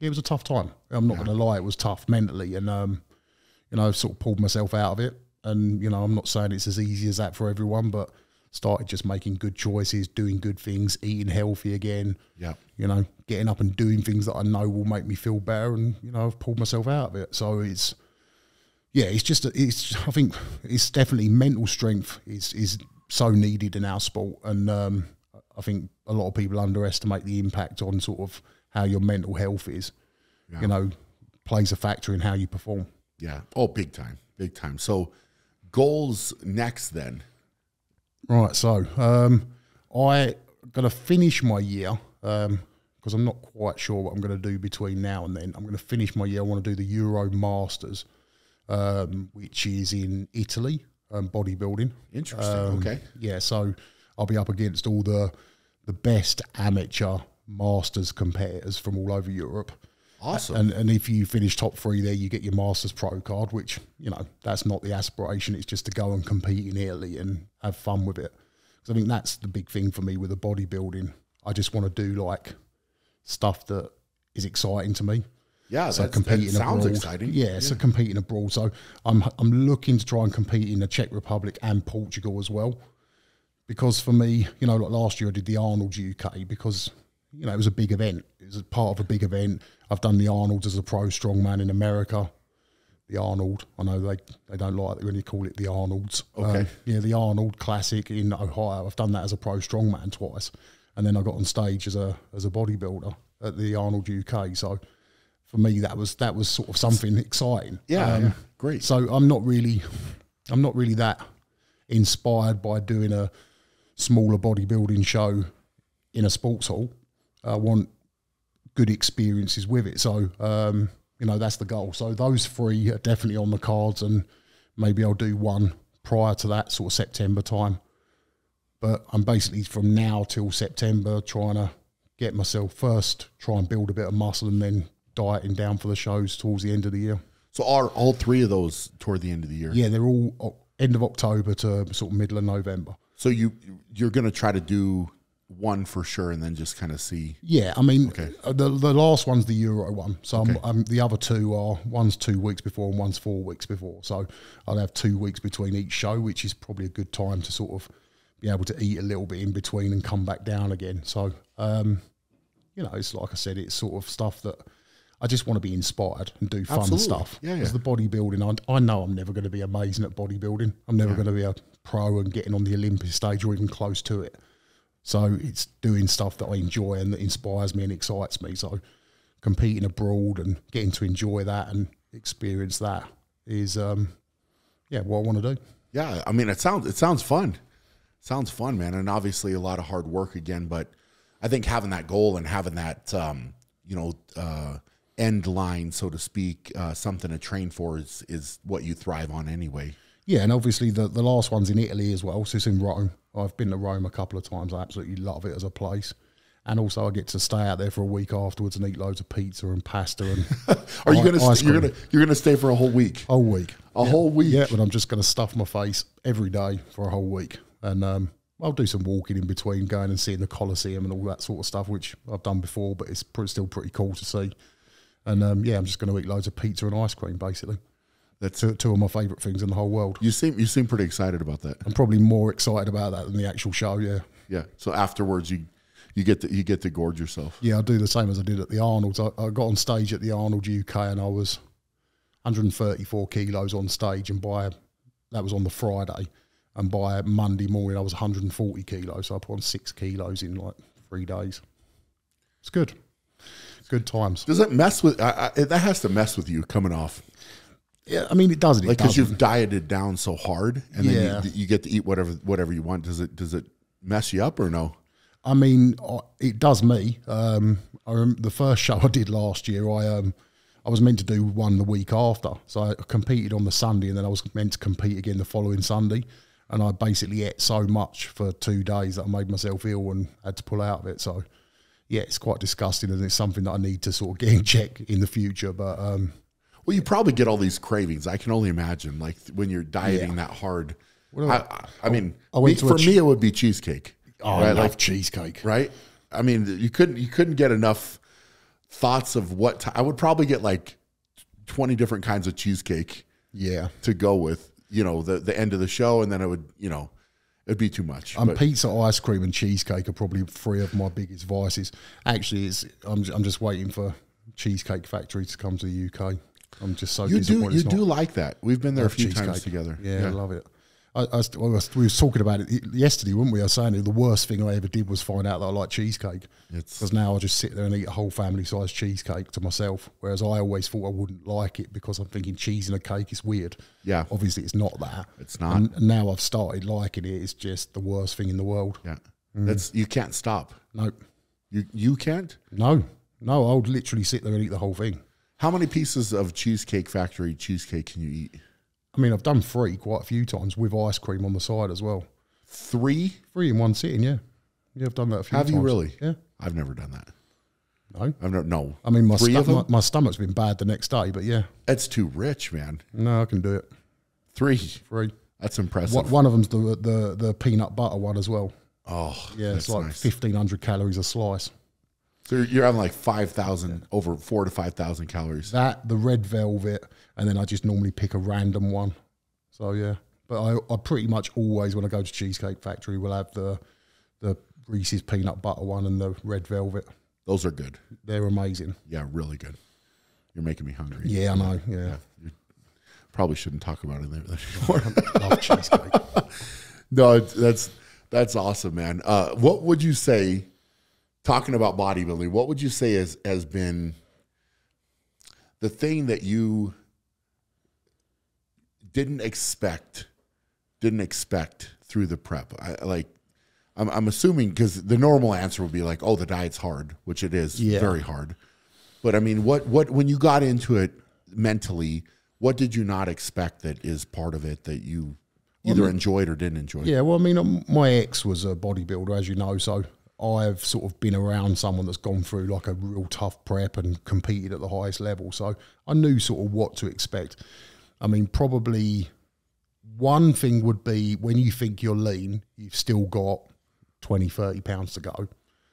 it was a tough time. I'm not going to lie, it was tough mentally. And, you know, I've sort of pulled myself out of it. And, you know, I'm not saying it's as easy as that for everyone, but started just making good choices, doing good things, eating healthy again. Yeah. You know, getting up and doing things that I know will make me feel better. And, you know, I've pulled myself out of it. So it's, yeah, it's just, I think it's definitely mental strength is so needed in our sport. And I think a lot of people underestimate the impact on sort of how your mental health is, you know, plays a factor in how you perform. Yeah. Oh, big time. Big time. So goals next then. Right. So I'm going to finish my year because I'm not quite sure what I'm going to do between now and then. I'm going to finish my year. I want to do the Euro Masters, which is in Italy, bodybuilding. Interesting. Okay. Yeah. So I'll be up against all the best amateur masters competitors from all over Europe. Awesome. And if you finish top 3 there, you get your Masters Pro card, which, you know, that's not the aspiration. It's just to go and compete in Italy and have fun with it. Because I think that's the big thing for me with the bodybuilding. I just want to do, like, stuff that is exciting to me. Yeah, so that sounds exciting. Yeah, so competing abroad. So I'm looking to try and compete in the Czech Republic and Portugal as well. Because for me, you know, like last year I did the Arnold's UK because, you know, it was a big event. It was a part of a big event. I've done the Arnold's as a pro strongman in America. The Arnold, I know they don't like it when you call it the Arnold's. Okay. Yeah, the Arnold Classic in Ohio. I've done that as a pro strongman twice. And then I got on stage as a bodybuilder at the Arnold UK. So for me, that was sort of something exciting. Yeah, great. So I'm not really that inspired by doing a smaller bodybuilding show in a sports hall. I want good experiences with it. So, you know, that's the goal. So those 3 are definitely on the cards, and maybe I'll do one prior to that, sort of September time. But I'm basically from now till September trying to get myself first, try and build a bit of muscle, and then dieting down for the shows towards the end of the year. So are all 3 of those toward the end of the year? Yeah, they're all end of October to sort of middle of November. So you're going to try to do one for sure, and then just kind of see. Yeah, I mean, the last one's the Euro one. So the other 2 are, one's 2 weeks before and one's 4 weeks before. So I'll have 2 weeks between each show, which is probably a good time to sort of be able to eat a little bit in between and come back down again. So, you know, it's like I said, it's sort of stuff that I just want to be inspired and do fun stuff. Yeah, Because the bodybuilding, I know I'm never going to be amazing at bodybuilding. I'm never going to be a pro and getting on the Olympic stage or even close to it. So it's doing stuff that I enjoy and that inspires me and excites me. So competing abroad and getting to enjoy that and experience that is, what I want to do. Yeah, I mean, it sounds fun. Sounds fun, man. And obviously a lot of hard work again, but I think having that goal and having that, end line, so to speak, something to train for is what you thrive on anyway. Yeah, and obviously the last one's in Italy as well, so it's in Rome. I've been to Rome a couple of times. I absolutely love it as a place. And also I get to stay out there for a week afterwards and eat loads of pizza and pasta and Are you you're gonna stay for a whole week? Whole week. Whole week. Yeah, but I'm just gonna stuff my face every day for a whole week. And I'll do some walking in between, going and seeing the Colosseum and all that sort of stuff, which I've done before, but it's still pretty cool to see. And I'm just going to eat loads of pizza and ice cream, basically. That's two of my favourite things in the whole world. You seem pretty excited about that. I'm probably more excited about that than the actual show. Yeah. Yeah. So afterwards, you get to gorge yourself. Yeah, I do the same as I did at the Arnold's. I got on stage at the Arnold UK and I was 134 kilos on stage, and that was on the Friday, and by Monday morning I was 140 kilos. So I put on 6 kilos in like 3 days. It's good. Good times. Does it mess with, that has to mess with you coming off. Yeah, I mean, it doesn't. Like, because you've dieted down so hard, and Yeah. then you get to eat whatever you want. Does it mess you up or no? I mean, it does me. I remember the first show I did last year, I was meant to do one the week after. So I competed on the Sunday, and then I was meant to compete again the following Sunday. And I basically ate so much for 2 days that I made myself ill and had to pull out of it. So, yeah, it's quite disgusting, and it's something that I need to sort of get in check in the future. But well, you probably get all these cravings. I can only imagine, like when you're dieting that hard. I mean, for me, it would be cheesecake. Oh, right? I love cheesecake. Right? I mean, you couldn't get enough thoughts of what I would probably get like 20 different kinds of cheesecake. Yeah, to go with, the end of the show, and then it would, it'd be too much. Pizza, ice cream, and cheesecake are probably 3 of my biggest vices. Actually, I'm just waiting for Cheesecake Factory to come to the UK. I'm just so disappointed. You do like that? We've been there a few times together. Yeah, I love it. We were talking about it yesterday, weren't we? I was saying the worst thing I ever did was find out that I like cheesecake. Because now I just sit there and eat a whole family-sized cheesecake to myself, whereas I always thought I wouldn't like it because I'm thinking cheese in a cake is weird. Yeah. Obviously, it's not that. It's not. And now I've started liking it. It's just the worst thing in the world. Yeah. You can't stop. No. You can't? No. I would literally sit there and eat the whole thing. How many pieces of Cheesecake Factory cheesecake can you eat? I mean, I've done 3 quite a few times with ice cream on the side as well. 3? 3 in one sitting, yeah. Yeah, I've done that a few times. Have you really? Yeah. I've never done that. No? No. I mean, my stomach's been bad the next day, but yeah. It's too rich, man. No, I can do it. 3? 3. That's impressive. One of them's the peanut butter one as well. Oh, yeah, it's like nice. 1,500 calories a slice. So you're having like 5,000, over 4,000 to 5,000 calories. That, the red velvet, and then I just normally pick a random one. So yeah, but I pretty much always, when I go to Cheesecake Factory, will have the Reese's peanut butter one and the red velvet. Those are good. They're amazing. Yeah, really good. You're making me hungry. Yeah, I know. Yeah. You probably shouldn't talk about it anymore. I love cheesecake. No, that's awesome, man. What would you say, talking about bodybuilding, what would you say has been the thing that you didn't expect through the prep? I'm assuming, because the normal answer would be like, oh, the diet's hard, which it is very hard. But I mean, what when you got into it mentally, what did you not expect that is part of it that you either enjoyed or didn't enjoy? Yeah, well, I mean, my ex was a bodybuilder, as you know, so I've sort of been around someone that's gone through like a real tough prep and competed at the highest level. So I knew sort of what to expect. I mean, probably one thing would be when you think you're lean, you've still got 20, 30 pounds to go.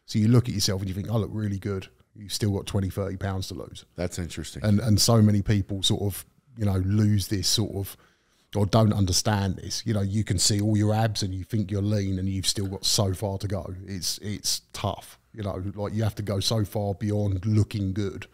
So you look at yourself and you think, I look really good. You've still got 20, 30 pounds to lose. That's interesting. And so many people sort of, lose this sort of, or don't understand this. You can see all your abs and you think you're lean and you've still got so far to go. It's tough. Like you have to go so far beyond looking good.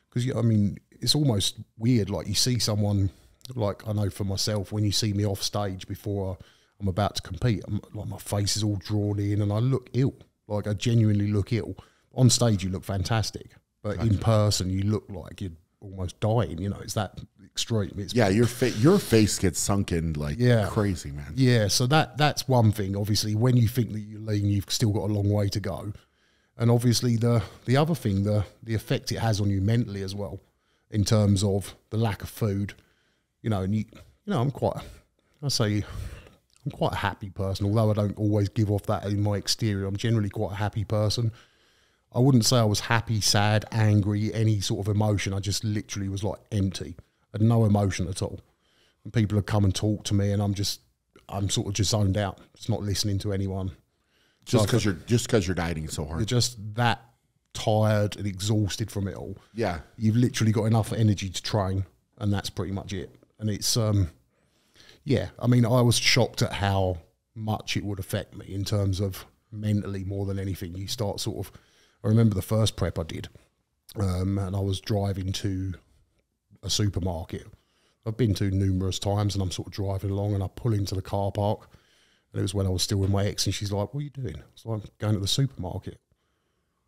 Because, I mean, it's almost weird. Like you see someone, like I know for myself, when you see me off stage before I'm about to compete, like my face is all drawn in and I look ill. Like I genuinely look ill. On stage, you look fantastic. But in person, you look like you're almost dying. It's that extreme. Your face gets sunken like crazy, man. Yeah, so that's one thing. Obviously, when you think that you're lean, you've still got a long way to go. And obviously, the other thing, the effect it has on you mentally as well, in terms of the lack of food. And I'm quite a happy person, although I don't always give off that in my exterior. I'm generally quite a happy person. I wouldn't say I was happy, sad, angry, any sort of emotion. I just literally was like empty. I had no emotion at all. And people would come and talk to me and I'm sort of just zoned out, just not listening to anyone. Just because you're dieting so hard. You're just that tired and exhausted from it all. Yeah. You've literally got enough energy to train and that's pretty much it. And it's, I mean, I was shocked at how much it would affect me in terms of mentally more than anything. You start sort of, I remember the first prep I did, and I was driving to a supermarket I've been to numerous times, and I'm sort of driving along and I pull into the car park, and it was when I was still with my ex, and she's like, what are you doing? I was like, I'm going to the supermarket.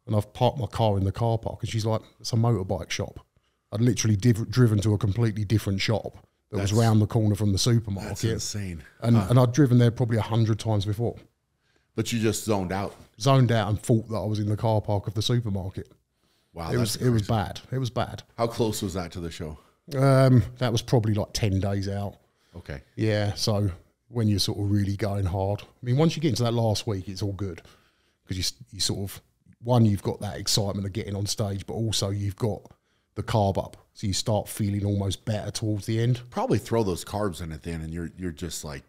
and I've parked my car in the car park, and she's like, it's a motorbike shop. I'd literally driven to a completely different shop that was round the corner from the supermarket. That's insane. And I'd driven there probably 100 times before. But you just zoned out. Zoned out and thought that I was in the car park of the supermarket. Wow, it was bad. It was bad. How close was that to the show? That was probably like 10 days out. Okay. Yeah, so when you're sort of really going hard. I mean, once you get into that last week, it's all good. Because you sort of, one, you've got that excitement of getting on stage, but also you've got the carb up. So you start feeling almost better towards the end. Probably throw those carbs in at the end and you're just like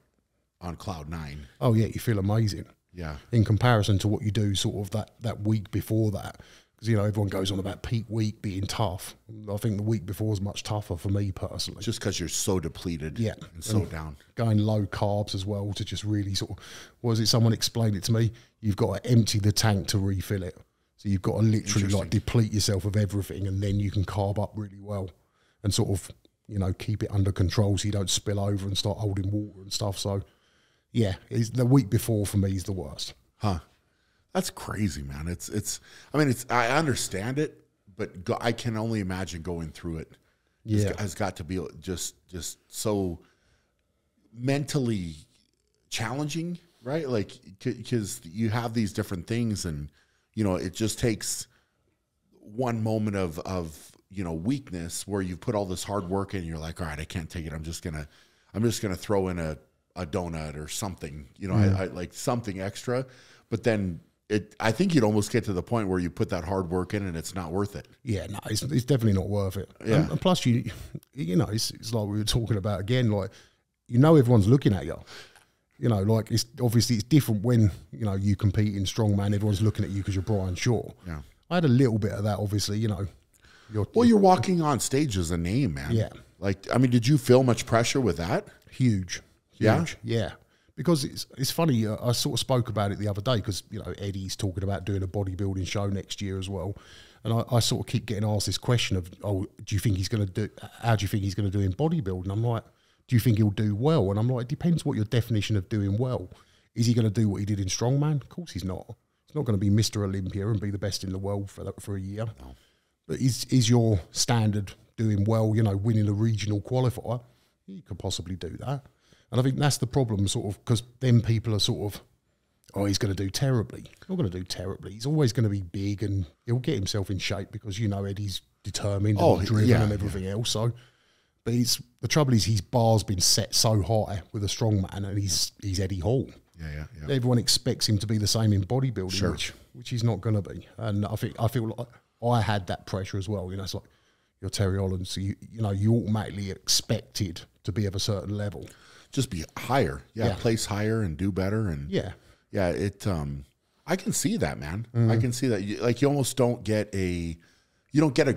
on cloud 9. Oh, yeah, you feel amazing. Yeah. In comparison to what you do sort of that week before that. Because, you know, everyone goes on about peak week being tough. I think the week before is much tougher for me personally. Just because you're so depleted and so down. Going low carbs as well to just really sort of, was it someone explained it to me? You've got to empty the tank to refill it. So you've got to literally like deplete yourself of everything, and then you can carb up really well and sort of, you know, keep it under control so you don't spill over and start holding water and stuff. So, yeah, the week before for me is the worst. Huh. That's crazy, man. I mean, I understand it, but I can only imagine going through it. Yeah. Has got to be just so mentally challenging, right? Like, because you have these different things, and, you know, it just takes one moment of, you know, weakness where you've put all this hard work in, and you're like, all right, I can't take it. I'm just gonna throw in a donut or something, you know, I like something extra. But then I think you'd almost get to the point where you put that hard work in and it's not worth it. Yeah, no, it's definitely not worth it. Yeah. And plus, you know, it's like we were talking about again, like, you know, everyone's looking at you. You know, like, it's obviously it's different when, you know, you compete in strongman, everyone's looking at you because you're Brian Shaw. Yeah. I had a little bit of that, obviously, you know. You're walking on stage as a name, man. Yeah. Like, I mean, did you feel much pressure with that? Huge. Yeah? Yeah. Because it's funny, I sort of spoke about it the other day because, you know, Eddie's talking about doing a bodybuilding show next year as well. And I sort of keep getting asked this question of, oh, how do you think he's going to do in bodybuilding? I'm like, do you think he'll do well? And I'm like, it depends what your definition of doing well. Is he going to do what he did in strongman? Of course he's not. He's not going to be Mr. Olympia and be the best in the world for a year. No. But is your standard doing well, you know, winning a regional qualifier? You could possibly do that. And I think that's the problem, sort of, because then people are sort of, oh, he's going to do terribly. He's not going to do terribly. He's always going to be big and he'll get himself in shape because, you know, Eddie's determined and driven and everything else. So, but the trouble is his bar's been set so high with a strong man, and he's Eddie Hall. Yeah. Everyone expects him to be the same in bodybuilding, sure. which he's not going to be. And I feel like I had that pressure as well. You know, it's like you're Terry Holland, so you know you automatically expected to be of a certain level. Just be higher, place higher and do better, and yeah. I can see that, man. I can see that. You almost don't get a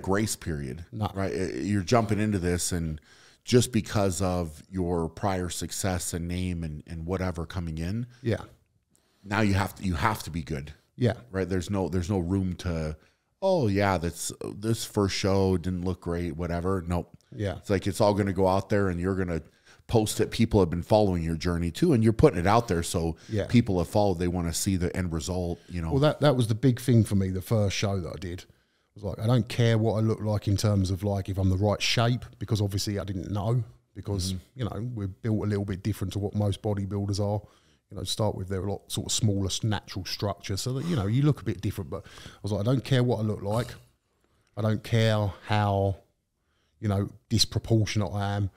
grace period, right? You're jumping into this, and just because of your prior success and name and whatever coming in, now you have to be good, right? There's no room to, oh yeah, this first show didn't look great, whatever. Nope. Yeah, it's like it's all going to go out there, and you're going to post it. People have been following your journey too, and you're putting it out there, so people have followed. They want to see the end result, you know. Well, that was the big thing for me. The first show that I did was like, I don't care what I look like in terms of like if I'm the right shape, because obviously I didn't know, because you know, we're built a little bit different to what most bodybuilders are. You know, to start with, they're a lot sort of smaller natural structure, so that, you know, you look a bit different. But I was like, I don't care what I look like. I don't care how, you know, disproportionate I am.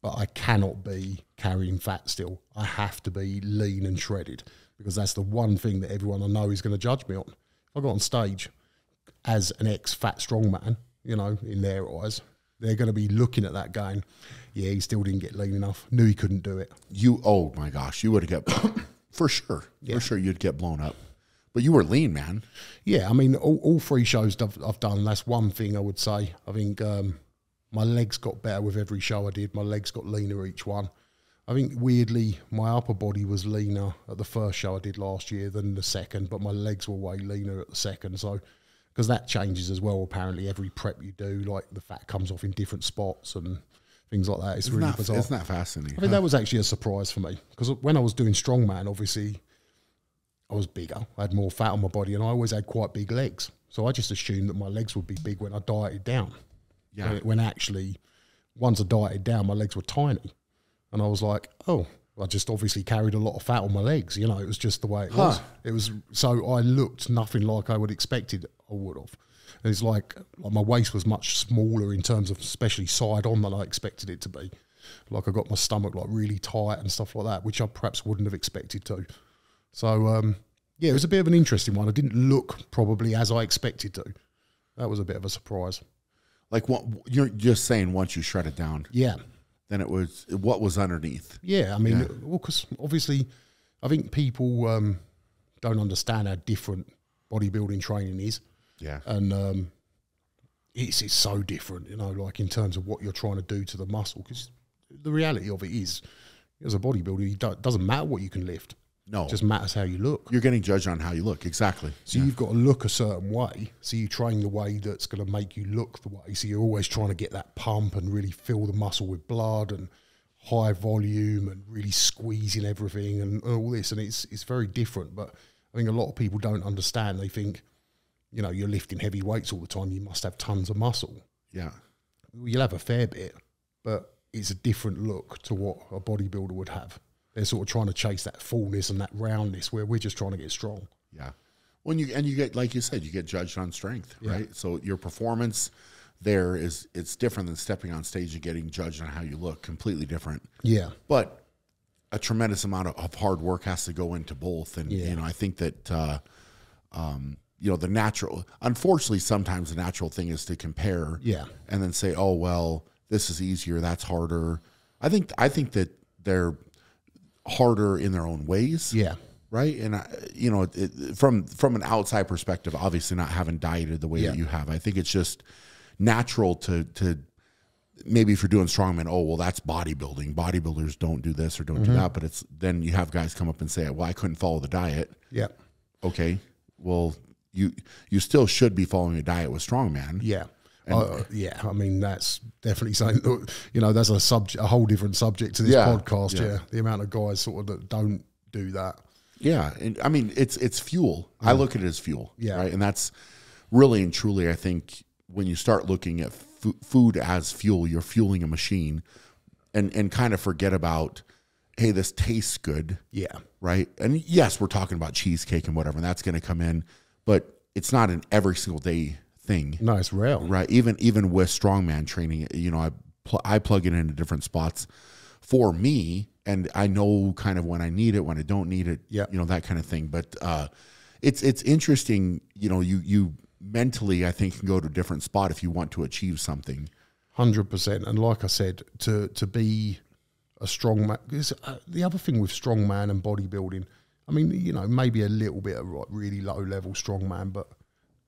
But I cannot be carrying fat still. I have to be lean and shredded, because that's the one thing that everyone I know is going to judge me on. If I got on stage as an ex-fat strongman, you know, in their eyes, they're going to be looking at that going, yeah, he still didn't get lean enough. Knew he couldn't do it. Oh my gosh, you would have got, for sure, you'd get blown up. But you were lean, man. Yeah, I mean, all 3 shows I've done, that's one thing I would say. I think my legs got better with every show I did. My legs got leaner each one. I think, weirdly, my upper body was leaner at the first show I did last year than the second, but my legs were way leaner at the second. So, because that changes as well, apparently, every prep you do, like the fat comes off in different spots and things like that. It's really bizarre. Isn't that fascinating? I think that was actually a surprise for me, because when I was doing strongman, obviously, I was bigger. I had more fat on my body, and I always had quite big legs. So I just assumed that my legs would be big when I dieted down. Yeah. When actually, once I dieted down, my legs were tiny. And I was like, oh, I just obviously carried a lot of fat on my legs. You know, it was just the way it was. It was, so I looked nothing like I would expected I would have. And it's like my waist was much smaller in terms of especially side on than I expected it to be. Like I got my stomach like really tight and stuff like that, which I perhaps wouldn't have expected to. So, yeah, it was a bit of an interesting one. I didn't look probably as I expected to. That was a bit of a surprise. Like what you're just saying, once you shred it down, Yeah. then it was what was underneath. Yeah, I mean, well, because obviously I think people don't understand how different bodybuilding training is. Yeah. And it's so different, you know, like in terms of what you're trying to do to the muscle. Because the reality of it is, as a bodybuilder, it doesn't matter what you can lift. No. It just matters how you look. You're getting judged on how you look. Exactly. So you've got to look a certain way. So you train the way that's going to make you look the way. So you're always trying to get that pump and really fill the muscle with blood and high volume and really squeezing everything and all this. And it's very different. But I think a lot of people don't understand. They think, you know, you're lifting heavy weights all the time. You must have tons of muscle. Yeah. You'll have a fair bit, but it's a different look to what a bodybuilder would have. They're sort of trying to chase that fullness and that roundness where we're just trying to get strong. Yeah. When you get, like you said, you get judged on strength, right? So your performance there it's different than stepping on stage and getting judged on how you look. Completely different. Yeah. But a tremendous amount of hard work has to go into both. And, you know, I think that, you know, the natural, unfortunately, sometimes the natural thing is to compare and then say, oh, well, this is easier, that's harder. I think that they're harder in their own ways. Yeah. Right. And, you know, from an outside perspective, obviously not having dieted the way that you have, I think it's just natural to maybe if you're doing strongman, oh, well, that's bodybuilding. Bodybuilders don't do this or don't do that. But it's then you have guys come up and say, well, I couldn't follow the diet. Yeah. Okay. Well, you still should be following a diet with strongman. Yeah. Yeah, I mean, that's definitely something, you know, that's a whole different subject to this podcast. Yeah. The amount of guys sort of that don't do that. Yeah. And I mean, it's fuel. I look at it as fuel. Yeah. Right. And that's really and truly, I think, when you start looking at food as fuel, you're fueling a machine and kind of forget about, hey, this tastes good. Yeah. Right. And yes, we're talking about cheesecake and whatever, and that's going to come in, but it's not an every single day thing. No, it's rare. Right. Even with strongman training, you know, I plug it into different spots for me, and I know kind of when I need it, when I don't need it, you know, that kind of thing. But it's interesting, you know, you mentally, I think, can go to a different spot if you want to achieve something. 100%. And like I said, to be a strong man, because the other thing with strongman and bodybuilding, I mean, you know, maybe a little bit of really low level strongman, but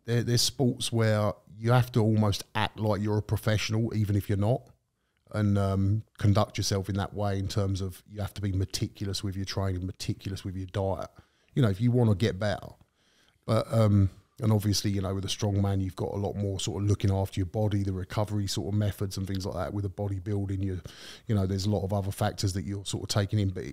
there's sports where you have to almost act like you're a professional, even if you're not, and conduct yourself in that way in terms of you have to be meticulous with your training, meticulous with your diet, you know, if you want to get better. But, and obviously, you know, with a strongman, you've got a lot more sort of looking after your body, the recovery sort of methods and things like that. With a bodybuilding, you know, there's a lot of other factors that you're sort of taking in, but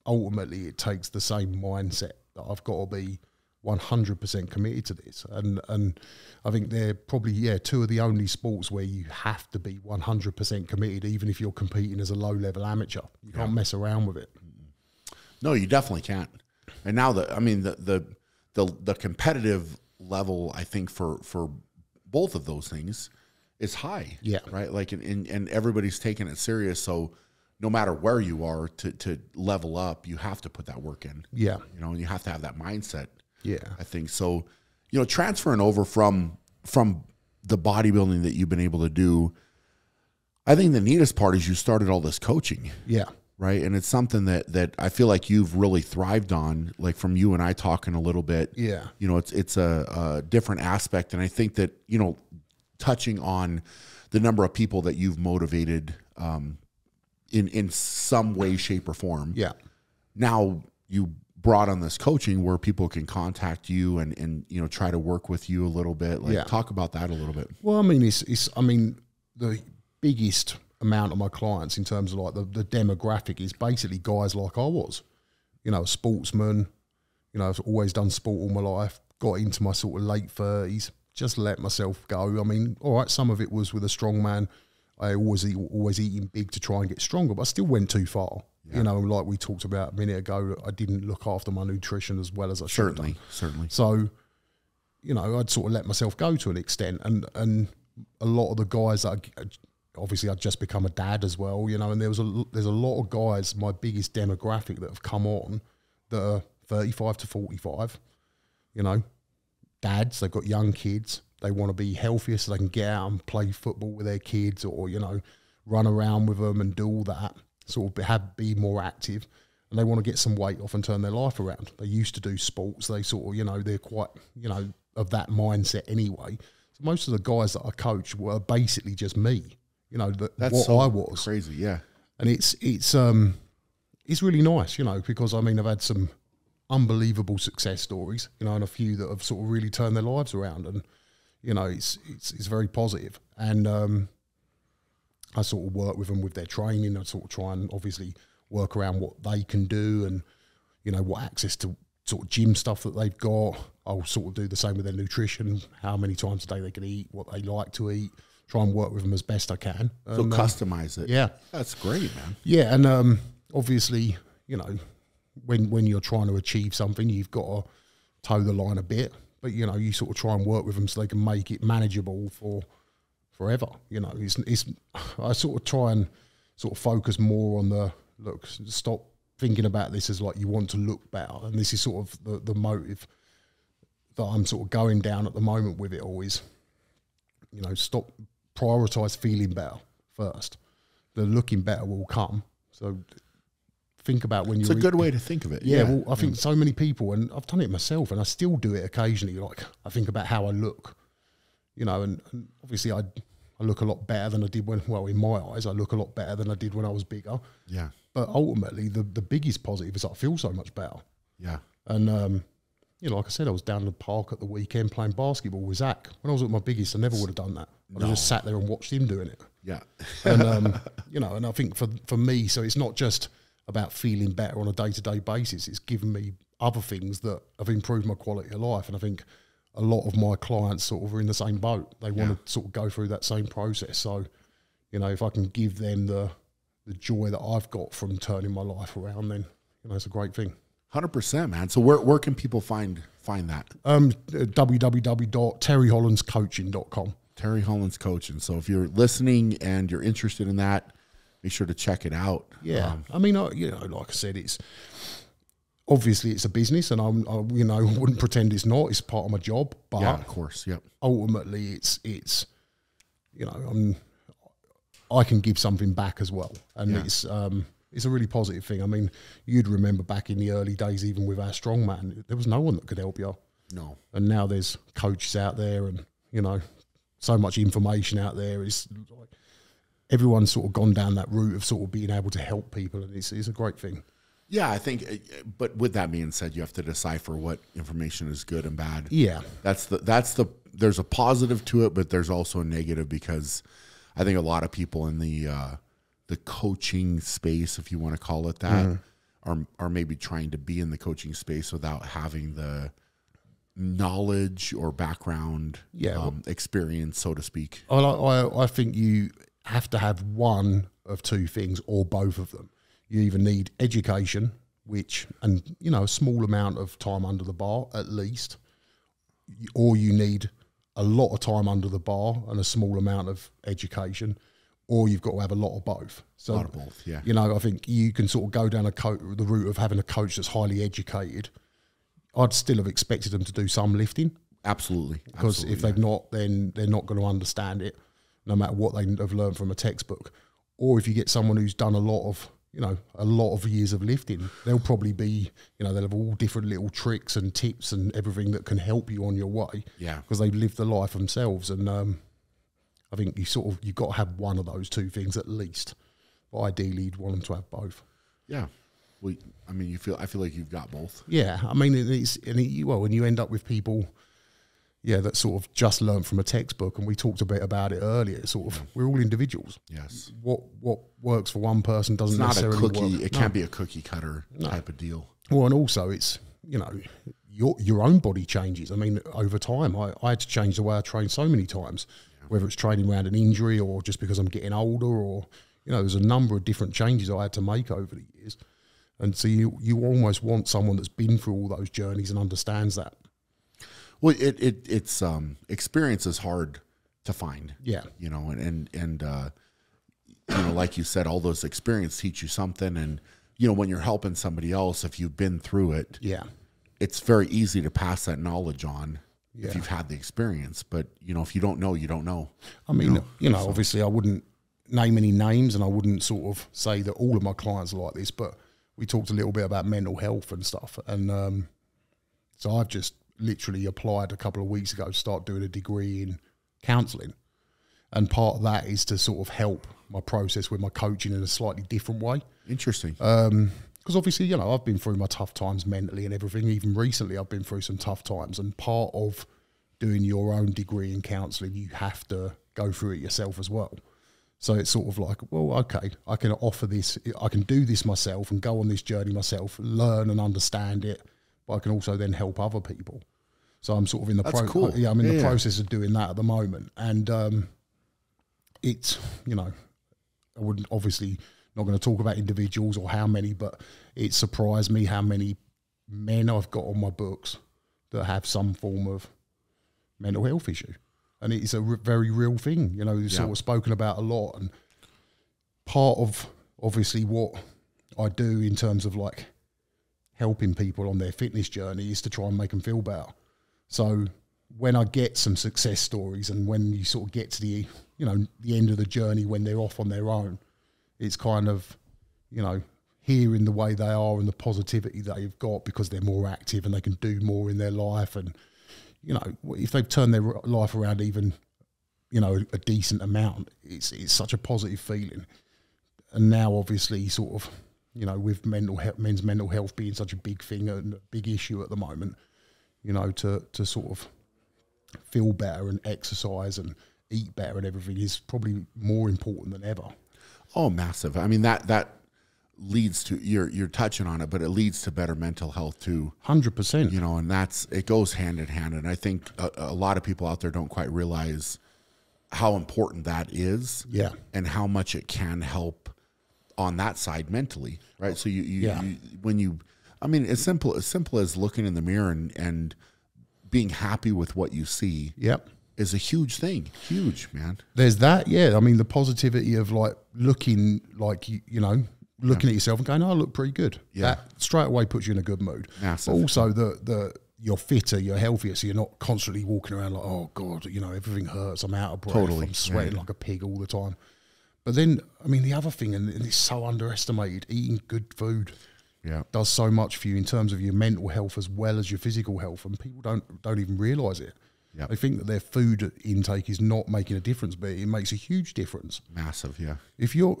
ultimately it takes the same mindset that I've got to be 100% committed to this, and I think they're probably two of the only sports where you have to be 100% committed, even if you're competing as a low level amateur. You can't mess around with it. No, you definitely can't. And now the competitive level, I think for both of those things is high. Yeah, right. Like and everybody's taking it serious. So no matter where you are, to level up, you have to put that work in. Yeah, you know, and you have to have that mindset. Yeah, I think so. You know, transferring over from the bodybuilding that you've been able to do, I think the neatest part is you started all this coaching. Yeah. Right. And it's something that I feel like you've really thrived on, like from you and I talking a little bit. Yeah. You know, it's a different aspect. And I think that, you know, touching on the number of people that you've motivated in some way, shape, or form. Yeah. Now you brought on this coaching where people can contact you and you know, try to work with you a little bit. Like, talk about that a little bit. Well, I mean, I mean, the biggest amount of my clients in terms of like the demographic is basically guys like I was, you know, a sportsman, you know, I've always done sport all my life, got into my sort of late 30s, just let myself go. I mean, all right, some of it was with a strong man. I always eating big to try and get stronger, but I still went too far. Yeah. You know, like we talked about a minute ago, I didn't look after my nutrition as well as I should have done. Certainly. So, you know, I'd sort of let myself go to an extent. And a lot of the guys that obviously I'd just become a dad as well, you know, and there's a lot of guys, my biggest demographic that have come on that are 35 to 45, you know, dads, they've got young kids. They want to be healthier so they can get out and play football with their kids or, you know, run around with them and do all that, sort of be more active. And they want to get some weight off and turn their life around. They used to do sports. They sort of, you know, they're quite, you know, of that mindset anyway. So most of the guys that I coach were basically just me, you know, that's what I was. Crazy, yeah. And it's really nice, you know, because, I mean, I've had some unbelievable success stories, you know, and a few that have sort of really turned their lives around. And, you know, it's very positive. And I sort of work with them with their training. I sort of try and obviously work around what they can do and, you know, what access to sort of gym stuff that they've got. I'll sort of do the same with their nutrition, how many times a day they can eat, what they like to eat, try and work with them as best I can. So customize it. Yeah. That's great, man. Yeah, and obviously, you know, when you're trying to achieve something, you've got to toe the line a bit. But, you know, you sort of try and work with them so they can make it manageable for forever. You know, I sort of try and sort of focus more on look, stop thinking about this as like you want to look better. And this is sort of the motive that I'm sort of going down at the moment with it all is, you know, prioritise feeling better first. The looking better will come. So think about when you're... It's a good way to think of it. Yeah, well, I think so many people, and I've done it myself, and I still do it occasionally, like I think about how I look, you know, and obviously I look a lot better than I did in my eyes, I look a lot better than I did when I was bigger. Yeah. But ultimately, the biggest positive is I feel so much better. Yeah. And, you know, like I said, I was down in the park at the weekend playing basketball with Zach. When I was at my biggest, I never would have done that. I'd have just sat there and watched him doing it. Yeah. And, you know, and I think for me, so it's not just about feeling better on a day-to-day basis. It's given me other things that have improved my quality of life. And I think a lot of my clients sort of are in the same boat. They want to sort of go through that same process. So, you know, if I can give them the joy that I've got from turning my life around, then, you know, it's a great thing. 100%, man. So where can people find that? www.terryhollandscoaching.com. Terry Hollands Coaching. So if you're listening and you're interested in that, make sure to check it out. Yeah. I mean, you know, like I said, it's obviously it's a business, and I you know, wouldn't pretend it's not. It's part of my job. But yeah, of course. Yep. Ultimately, it's you know, I can give something back as well, and it's a really positive thing. I mean, you'd remember back in the early days, even with our strongman, there was no one that could help you. No. And now there's coaches out there, and you know, so much information out there. Is like everyone's sort of gone down that route of sort of being able to help people, and it's a great thing. Yeah, I think, but with that being said, you have to decipher what information is good and bad. Yeah. There's a positive to it, but there's also a negative, because I think a lot of people in the coaching space, if you want to call it that, are maybe trying to be in the coaching space without having the knowledge or background experience, so to speak. I think you have to have one of two things or both of them. You either need education, and you know, a small amount of time under the bar at least, or you need a lot of time under the bar and a small amount of education, or you've got to have a lot of both. So, a lot of both, yeah. You know, I think you can sort of go down the route of having a coach that's highly educated. I'd still have expected them to do some lifting. Absolutely. Because if they've not, then they're not going to understand it, no matter what they have learned from a textbook. Or if you get someone who's done a lot of years of lifting, they'll probably be, you know, they'll have all different little tricks and tips and everything that can help you on your way. Yeah. Because they've lived the life themselves. And I think you've got to have one of those two things at least. But ideally, you'd want them to have both. Yeah. Well, I mean, I feel like you've got both. Yeah. I mean, when you end up with people, that sort of just learn from a textbook, and we talked a bit about it earlier. Sort of, we're all individuals. Yes. What works for one person doesn't necessarily work. It can't be a cookie cutter type of deal. Well, and also it's, you know, your own body changes. I mean, over time, I had to change the way I train so many times, whether it's training around an injury or just because I'm getting older, or there's a number of different changes I had to make over the years. And so you almost want someone that's been through all those journeys and understands that. Well, it's experience is hard to find. Yeah. And like you said, all those experiences teach you something. And, when you're helping somebody else, if you've been through it, yeah, it's very easy to pass that knowledge on if you've had the experience. But, if you don't know, you don't know. I mean, obviously I wouldn't name any names and I wouldn't sort of say that all of my clients are like this, but we talked a little bit about mental health and stuff. And so I've just literally applied a couple of weeks ago to start doing a degree in counselling. And part of that is to sort of help my process with my coaching in a slightly different way. Interesting. Because obviously, I've been through my tough times mentally and everything. Even recently, I've been through some tough times. And part of doing your own degree in counselling, you have to go through it yourself as well. So it's sort of like, well, okay, I can offer this, I can do this myself and go on this journey myself, learn and understand it, but I can also then help other people. So I'm sort of in the process of doing that at the moment. And it's, I wouldn't obviously not going to talk about individuals or how many, but it surprised me how many men I've got on my books that have some form of mental health issue. And it's a very real thing, sort of spoken about a lot. And part of obviously what I do in terms of like helping people on their fitness journey is to try and make them feel better. So when I get some success stories and when you sort of get to the, the end of the journey when they're off on their own, it's kind of, hearing the way they are and the positivity that they've got because they're more active and they can do more in their life. And, if they've turned their life around even, a decent amount, it's such a positive feeling. And now obviously sort of, with men's mental health being such a big thing and a big issue at the moment, to sort of feel better and exercise and eat better and everything is probably more important than ever. Oh, massive. I mean, that leads to, you're touching on it, but it leads to better mental health too. 100%. And it goes hand in hand. And I think a lot of people out there don't quite realize how important that is. Yeah. And how much it can help on that side mentally. Right. So as simple as looking in the mirror and being happy with what you see. Yep. Is a huge thing. Huge, man. There's that. Yeah. I mean, the positivity of like looking like, looking at yourself and going, oh, I look pretty good. Yeah. That straight away puts you in a good mood. Massive. But also you're fitter, you're healthier, so you're not constantly walking around like, oh God, everything hurts, I'm out of breath, Totally. I'm sweating like a pig all the time. But then, I mean, the other thing, and it's so underestimated, eating good food does so much for you in terms of your mental health as well as your physical health, and people don't even realise it. Yeah. They think that their food intake is not making a difference, but it makes a huge difference. Massive, yeah. If you're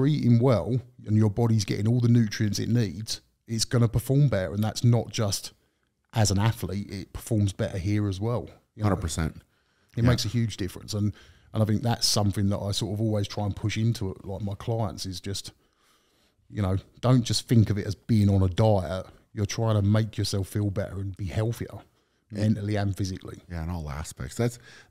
eating well and your body's getting all the nutrients it needs, it's going to perform better. And that's not just as an athlete; it performs better here as well. 100%. It makes a huge difference, and I think that's something that I sort of always try and push into it, like my clients is just, don't just think of it as being on a diet. You're trying to make yourself feel better and be healthier. Mentally and physically. Yeah, in all aspects.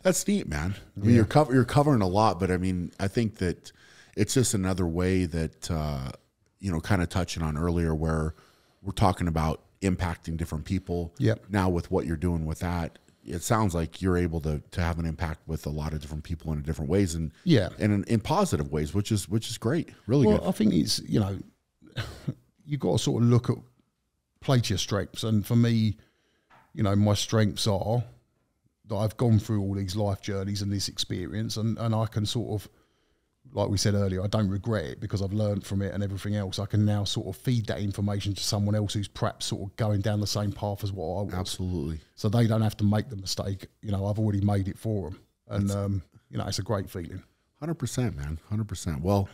That's neat, man. I mean, you're covering a lot, but I mean, I think that it's just another way that kind of touching on earlier where we're talking about impacting different people. Yep. Now with what you're doing with that, it sounds like you're able to have an impact with a lot of different people in different ways and in positive ways, which is great. Really good. I think it's you've got to sort of play to your strengths, and for me, my strengths are that I've gone through all these life journeys and this experience, and I can sort of, like we said earlier, I don't regret it because I've learned from it and everything else. I can now sort of feed that information to someone else who's perhaps sort of going down the same path as what I was. Absolutely. So they don't have to make the mistake. I've already made it for them. And, it's a great feeling. 100%, man. 100%. Well,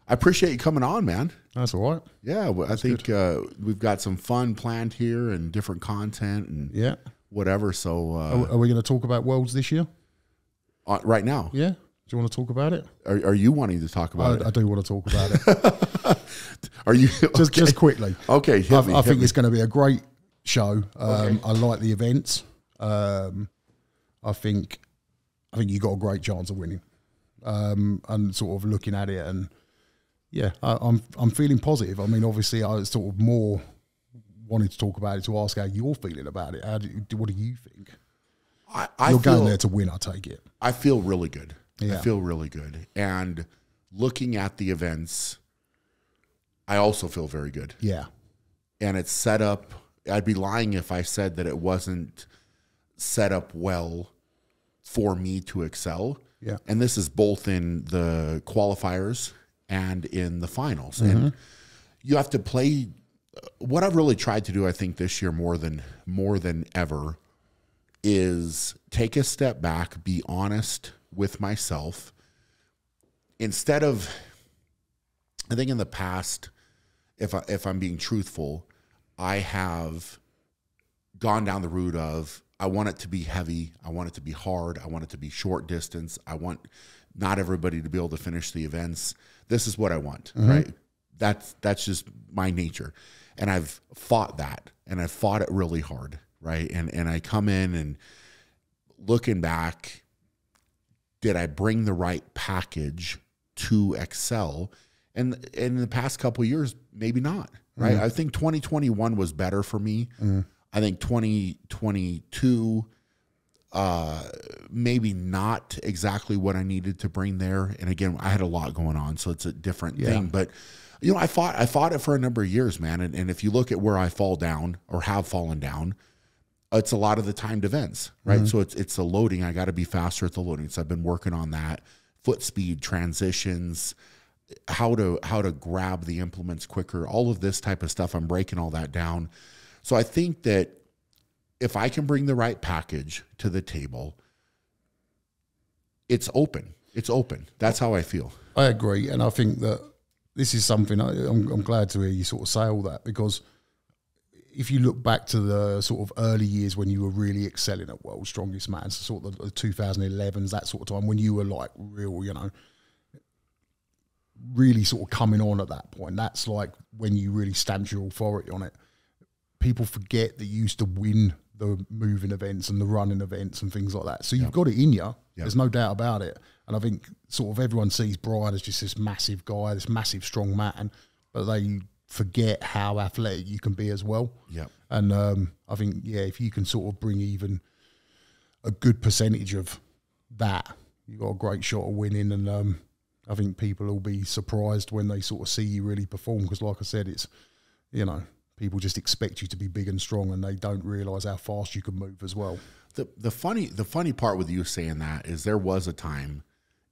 I appreciate you coming on, man. That's all right. Yeah, well, I think we've got some fun planned here and different content and whatever. So, are we going to talk about Worlds this year? Right now? Yeah. Do you want to talk about it? Are you wanting to talk about it? I do want to talk about it. Are you just quickly? Okay, I think it's going to be a great show. I like the events. I think you got a great chance of winning. And sort of looking at it, and yeah, I'm feeling positive. I mean, obviously, I was sort of more wanted to talk about it to ask how you're feeling about it. What do you think? You're going there to win, I take it. I feel really good. Yeah. I feel really good. And looking at the events, I also feel very good. Yeah. And it's set up. I'd be lying if I said that it wasn't set up well for me to excel. Yeah. And this is both in the qualifiers and in the finals. And you have to play. What I've really tried to do, I think, this year more than ever, is take a step back, be honest with myself. Instead of, I think in the past, if I'm being truthful, I have gone down the route of, I want it to be heavy, I want it to be hard, I want it to be short distance, I want not everybody to be able to finish the events. This is what I want, right? That's just my nature. And I've fought that, and I've fought it really hard, right? And I come in and looking back, did I bring the right package to excel? And in the past couple of years, maybe not, right? I think 2021 was better for me. I think 2022, maybe not exactly what I needed to bring there. And again, I had a lot going on, so it's a different thing. But you know, I fought it for a number of years, man. And if you look at where I fall down or have fallen down, it's a lot of the timed events, right? So it's the loading. I got to be faster at the loading. So I've been working on that. Foot speed, transitions, how to grab the implements quicker, all of this type of stuff. I'm breaking all that down. So I think that if I can bring the right package to the table, it's open. It's open. That's how I feel. I agree. And I think that this is something I'm glad to hear you sort of say all that, because if you look back to the sort of early years when you were really excelling at World's Strongest Man, so sort of the 2011s, that sort of time, when you were like real, you know, really sort of coming on at that point, that's like when you really stamped your authority on it. People forget that you used to win the moving events and the running events and things like that. So you've got it in you. There's no doubt about it. And I think sort of everyone sees Brian as just this massive guy, this massive strong man, but they forget how athletic you can be as well. Yeah. And I think, yeah, if you can sort of bring even a good percentage of that, you've got a great shot of winning. And I think people will be surprised when they sort of see you really perform, because like I said, it's, you know, people just expect you to be big and strong, and they don't realise how fast you can move as well. The funny part with you saying that is there was a time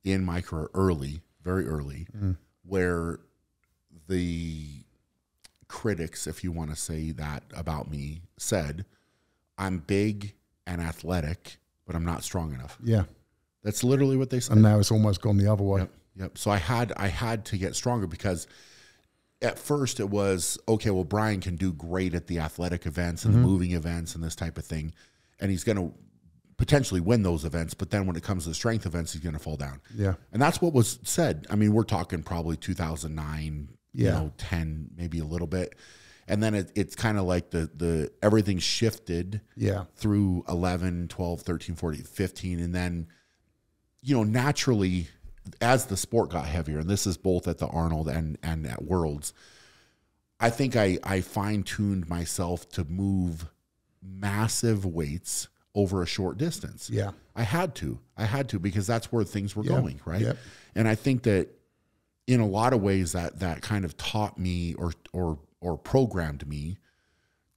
in my career, very early, where the critics, if you want to say that about me, said, I'm big and athletic, but I'm not strong enough. Yeah. That's literally what they said. And now it's almost gone the other way. Yep. So I had to get stronger, because at first it was, okay, well, Brian can do great at the athletic events and the moving events and this type of thing, and he's going to potentially win those events, but then when it comes to the strength events, he's going to fall down. Yeah. And that's what was said. I mean, we're talking probably 2009, you know, 10, maybe a little bit. And then it's kind of like the everything shifted through 11, 12, 13, 14, 15. And then, you know, naturally, as the sport got heavier, and this is both at the Arnold and at Worlds, I think I fine-tuned myself to move massive weights over a short distance. Yeah. I had to because that's where things were going, right? Yep. And I think that in a lot of ways that kind of taught me or programmed me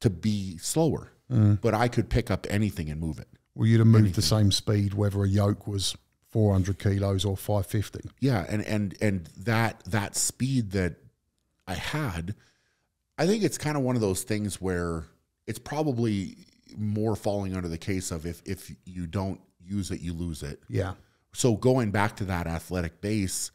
to be slower. But I could pick up anything and move it. Well, you'd have moved the same speed whether a yoke was 400 kilos or 550. Yeah, and that speed that I had, I think it's kind of one of those things where it's probably more falling under the case of if you don't use it, you lose it. Yeah. So going back to that athletic base,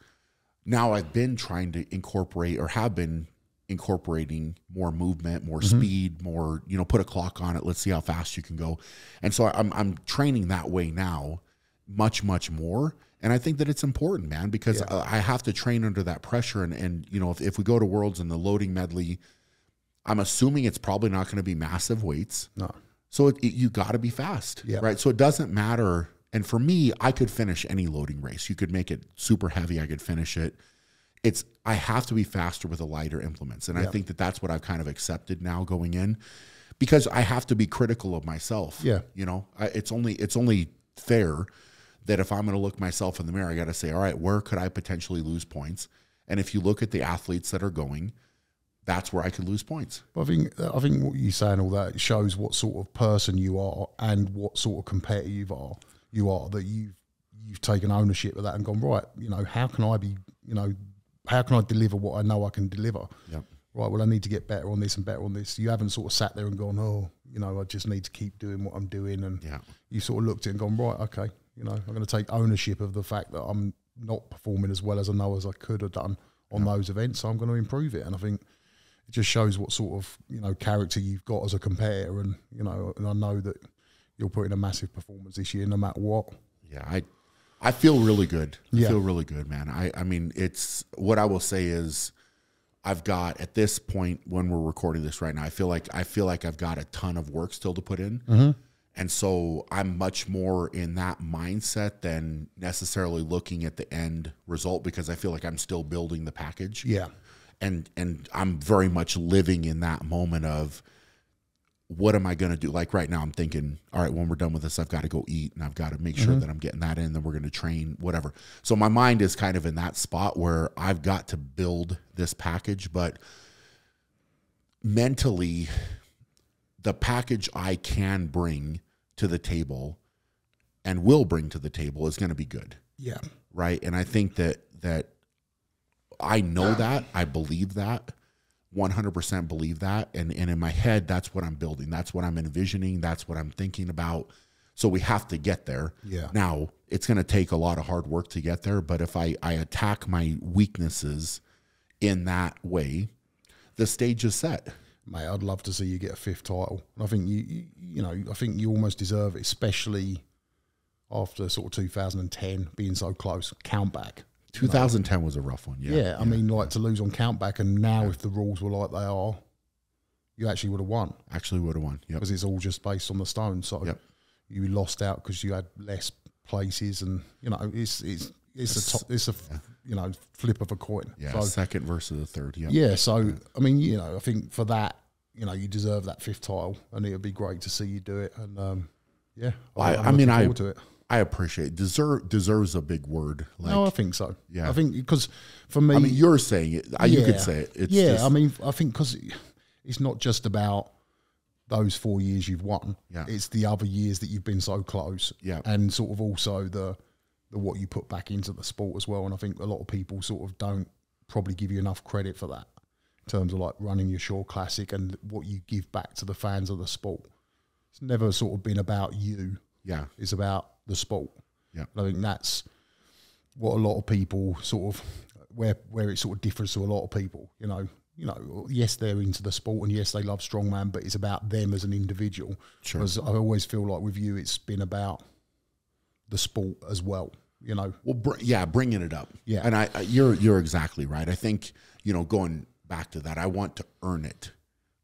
now I've been trying to incorporate, or have been incorporating, more movement, more speed, more, you know, put a clock on it. Let's see how fast you can go. And so I'm training that way now, much more. And I think that it's important, man, because I have to train under that pressure. And you know, if we go to Worlds and the loading medley, I'm assuming it's probably not going to be massive weights. No. So you got to be fast, right? So it doesn't matter. And for me, I could finish any loading race. You could make it super heavy. I could finish it. I have to be faster with the lighter implements. And I think that's what I've kind of accepted now going in, because I have to be critical of myself. Yeah. You know, it's only fair that if I'm going to look myself in the mirror, I got to say, all right, where could I potentially lose points? And if you look at the athletes that are going, that's where I could lose points. But I think what you're saying, all that, shows what sort of person you are and what sort of competitor you are, that you've taken ownership of that and gone, right, you know, how can I be, you know, how can I deliver what I know I can deliver? Yep. Right, well, I need to get better on this and better on this. You haven't sort of sat there and gone, oh, you know, I just need to keep doing what I'm doing. And you sort of looked at it and gone, right, okay, you know, I'm going to take ownership of the fact that I'm not performing as well as I know as I could have done on those events, so I'm going to improve it. And I think it just shows what sort of, you know, character you've got as a competitor. And, you know, and I know that you'll put in a massive performance this year no matter what. Yeah, I feel really good. I feel really good, man. I mean, it's, what I will say is, I've got, at this point when we're recording this right now, I feel like I've got a ton of work still to put in. And so I'm much more in that mindset than necessarily looking at the end result, because I feel like I'm still building the package. Yeah. And I'm very much living in that moment of, what am I going to do? Like right now I'm thinking, all right, when we're done with this, I've got to go eat and I've got to make sure that I'm getting that in, then we're going to train, whatever. So my mind is kind of in that spot where I've got to build this package, but mentally the package I can bring to the table and will bring to the table is going to be good. Yeah. Right. And I think that I know that, I believe that, 100% believe that. And in my head, that's what I'm building. That's what I'm envisioning. That's what I'm thinking about. So we have to get there. Yeah. Now, it's going to take a lot of hard work to get there. But if I attack my weaknesses in that way, the stage is set. Mate, I'd love to see you get a 5th title. And I think you know, I think you almost deserve it, especially after sort of 2010 being so close. Count back. 2010 was a rough one. Yeah. I mean, like, to lose on count back, and now if the rules were like they are, you actually would have won. Actually would have won. Yep. Because it's all just based on the stone. So you lost out because you had less places, and you know, it's a you know, flip of a coin. Yeah. So, second versus the third. Yep. Yeah. So I mean, you know, I think for that, you know, you deserve that 5th title, and it would be great to see you do it. And yeah, I mean, I appreciate it. Deserves a big word. Like, no, I think so. Yeah. I think because for me, I mean, you're saying it. You could say it. It's yeah. just, I mean, I think because it's not just about those 4 years you've won. Yeah. It's the other years that you've been so close. Yeah. And sort of also the what you put back into the sport as well. And I think a lot of people sort of don't probably give you enough credit for that in terms of like running your Shore Classic and what you give back to the fans of the sport. It's never sort of been about you. Yeah. It's about the sport. Yeah. And I think that's what a lot of people sort of, where it sort of differs to a lot of people, you know, yes, they're into the sport and yes, they love strongman, but it's about them as an individual. Sure. Because I always feel like with you, it's been about the sport as well, you know. Well, bringing it up. Yeah. And you're exactly right. I think, you know, going back to that, I want to earn it.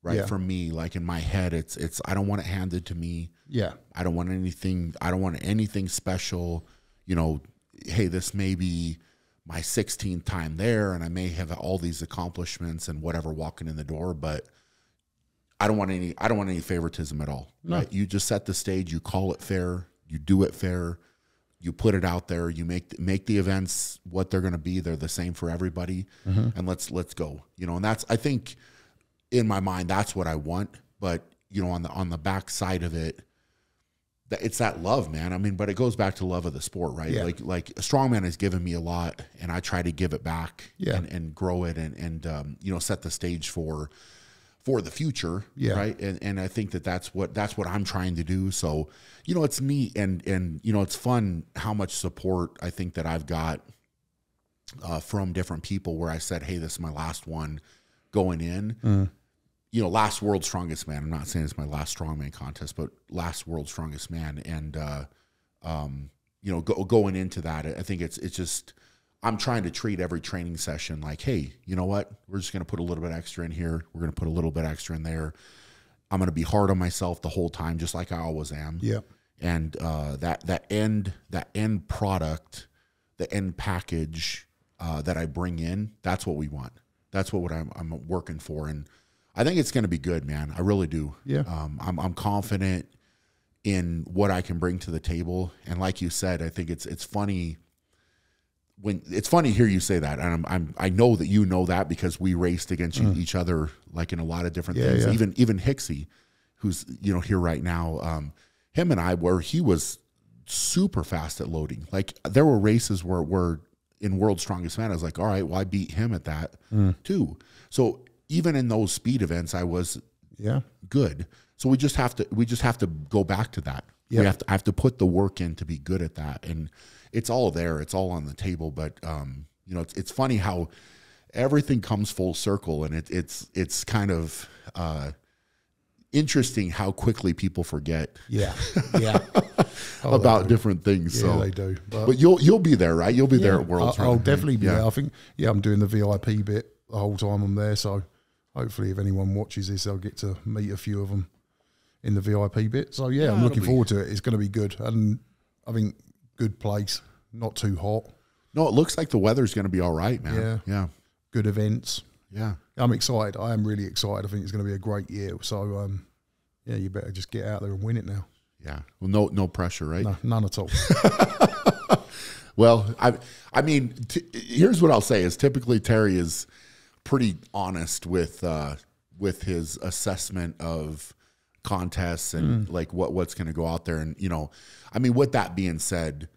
Right. Yeah. For me, like in my head, it's I don't want it handed to me. Yeah. I don't want anything special. You know, hey, this may be my 16th time there and I may have all these accomplishments and whatever walking in the door, but I don't want any favoritism at all. No. Right? You just set the stage, you call it fair, you do it fair, you put it out there, you make the events what they're going to be. They're the same for everybody. And let's go. You know, and that's, I think, in my mind, that's what I want. But, you know, on the back side of it, it's that love, man. I mean, but it goes back to love of the sport, right? Yeah. Like strongman has given me a lot, and I try to give it back and grow it and you know, set the stage for the future, right? And I think that's what I'm trying to do. So, you know, it's neat and you know, it's fun how much support I think that I've got from different people where I said, hey, this is my last one going in. You know, last World's Strongest Man. I'm not saying it's my last strongman contest, but last World's Strongest Man. And, you know, going into that, I think it's just, I'm trying to treat every training session like, hey, you know what? We're just going to put a little bit extra in here. We're going to put a little bit extra in there. I'm going to be hard on myself the whole time, just like I always am. Yeah. And that end product, the end package that I bring in, that's what we want. That's what I'm working for. And I think it's going to be good, man. I really do. Yeah. I'm confident in what I can bring to the table. And like you said, I think it's funny. It's funny to hear you say that, and I know that you know that because we raced against each other like in a lot of different things. Yeah. Even Hicksy, who's here right now, him and I he was super fast at loading. Like there were races where in World's Strongest Man, I was like, all right, well I beat him at that too. So even in those speed events, I was good. So we just have to go back to that. I have to put the work in to be good at that, and it's all there. It's all on the table. But it's funny how everything comes full circle, and it's kind of interesting how quickly people forget. About different things. Yeah, so they do. But you'll be there, right? You'll be there at Worlds. I'll definitely be there. I think. I'm doing the VIP bit the whole time I'm there. So hopefully, if anyone watches this, they'll get to meet a few of them in the VIP bit. So I'm looking forward to it. It's going to be good, and I think good place, not too hot. No, it looks like the weather's going to be all right, man. Yeah. Good events. Yeah. I'm excited. I am really excited. I think it's going to be a great year. So, you better just get out there and win it now. Yeah. Well, no pressure, right? No, none at all. Well, I mean, here's what I'll say is typically Terry is pretty honest with his assessment of contests and like what's going to go out there. And, I mean, with that being said,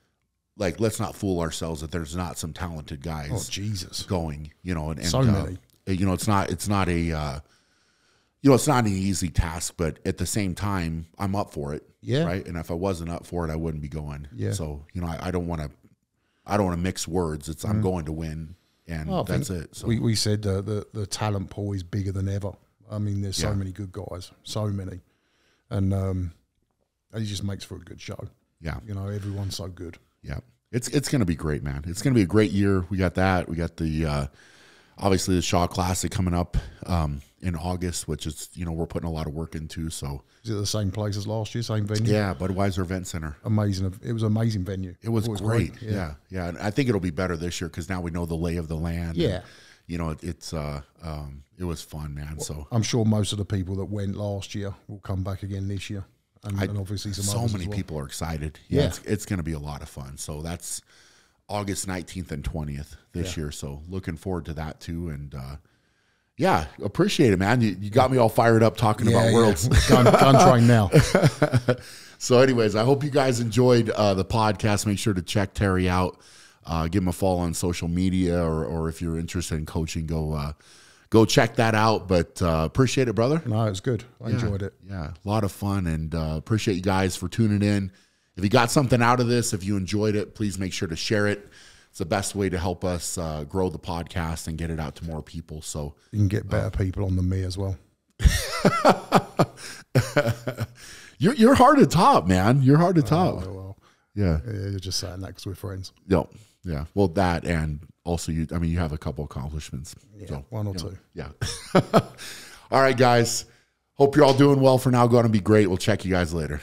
like, let's not fool ourselves that there's not some talented guys. Oh, Jesus. Going, and so many. It's not an easy task, but at the same time, I'm up for it. Yeah. Right. And if I wasn't up for it, I wouldn't be going. Yeah. So, I don't want to mix words. I'm going to win, and that's it. So we said the talent pool is bigger than ever. I mean, there's so many good guys, so many. And it just makes for a good show. Yeah. Everyone's so good. Yeah. It's going to be great, man. It's going to be a great year. We got that. We got the obviously the Shaw Classic coming up in August, which is, we're putting a lot of work into. So is it the same place as last year, same venue? Yeah, Budweiser Event Center. Amazing. It was an amazing venue. It was great. Yeah. And I think it'll be better this year because now we know the lay of the land. Yeah. And, it was fun, man. Well, so I'm sure most of the people that went last year will come back again this year. And obviously so many people are excited. Yeah. It's going to be a lot of fun. So that's August 19th and 20th this year. So looking forward to that too. And, appreciate it, man. You got me all fired up talking about Worlds. Gun train now. So anyways, I hope you guys enjoyed the podcast. Make sure to check Terry out. Give him a follow on social media, or if you're interested in coaching, go check that out. But appreciate it, brother. No, it was good. I enjoyed it. Yeah, a lot of fun, and appreciate you guys for tuning in. If you got something out of this, if you enjoyed it, please make sure to share it. It's the best way to help us grow the podcast and get it out to more people. So you can get better people on than me as well. You're hard to top, man. You're hard to top. Well, yeah, you're just saying that because we're friends. No, yeah. Well, that, and also you have a couple accomplishments. Yeah, so, one or two. Yeah. All right, guys. Hope you're all doing well for now. Going to be great. We'll check you guys later.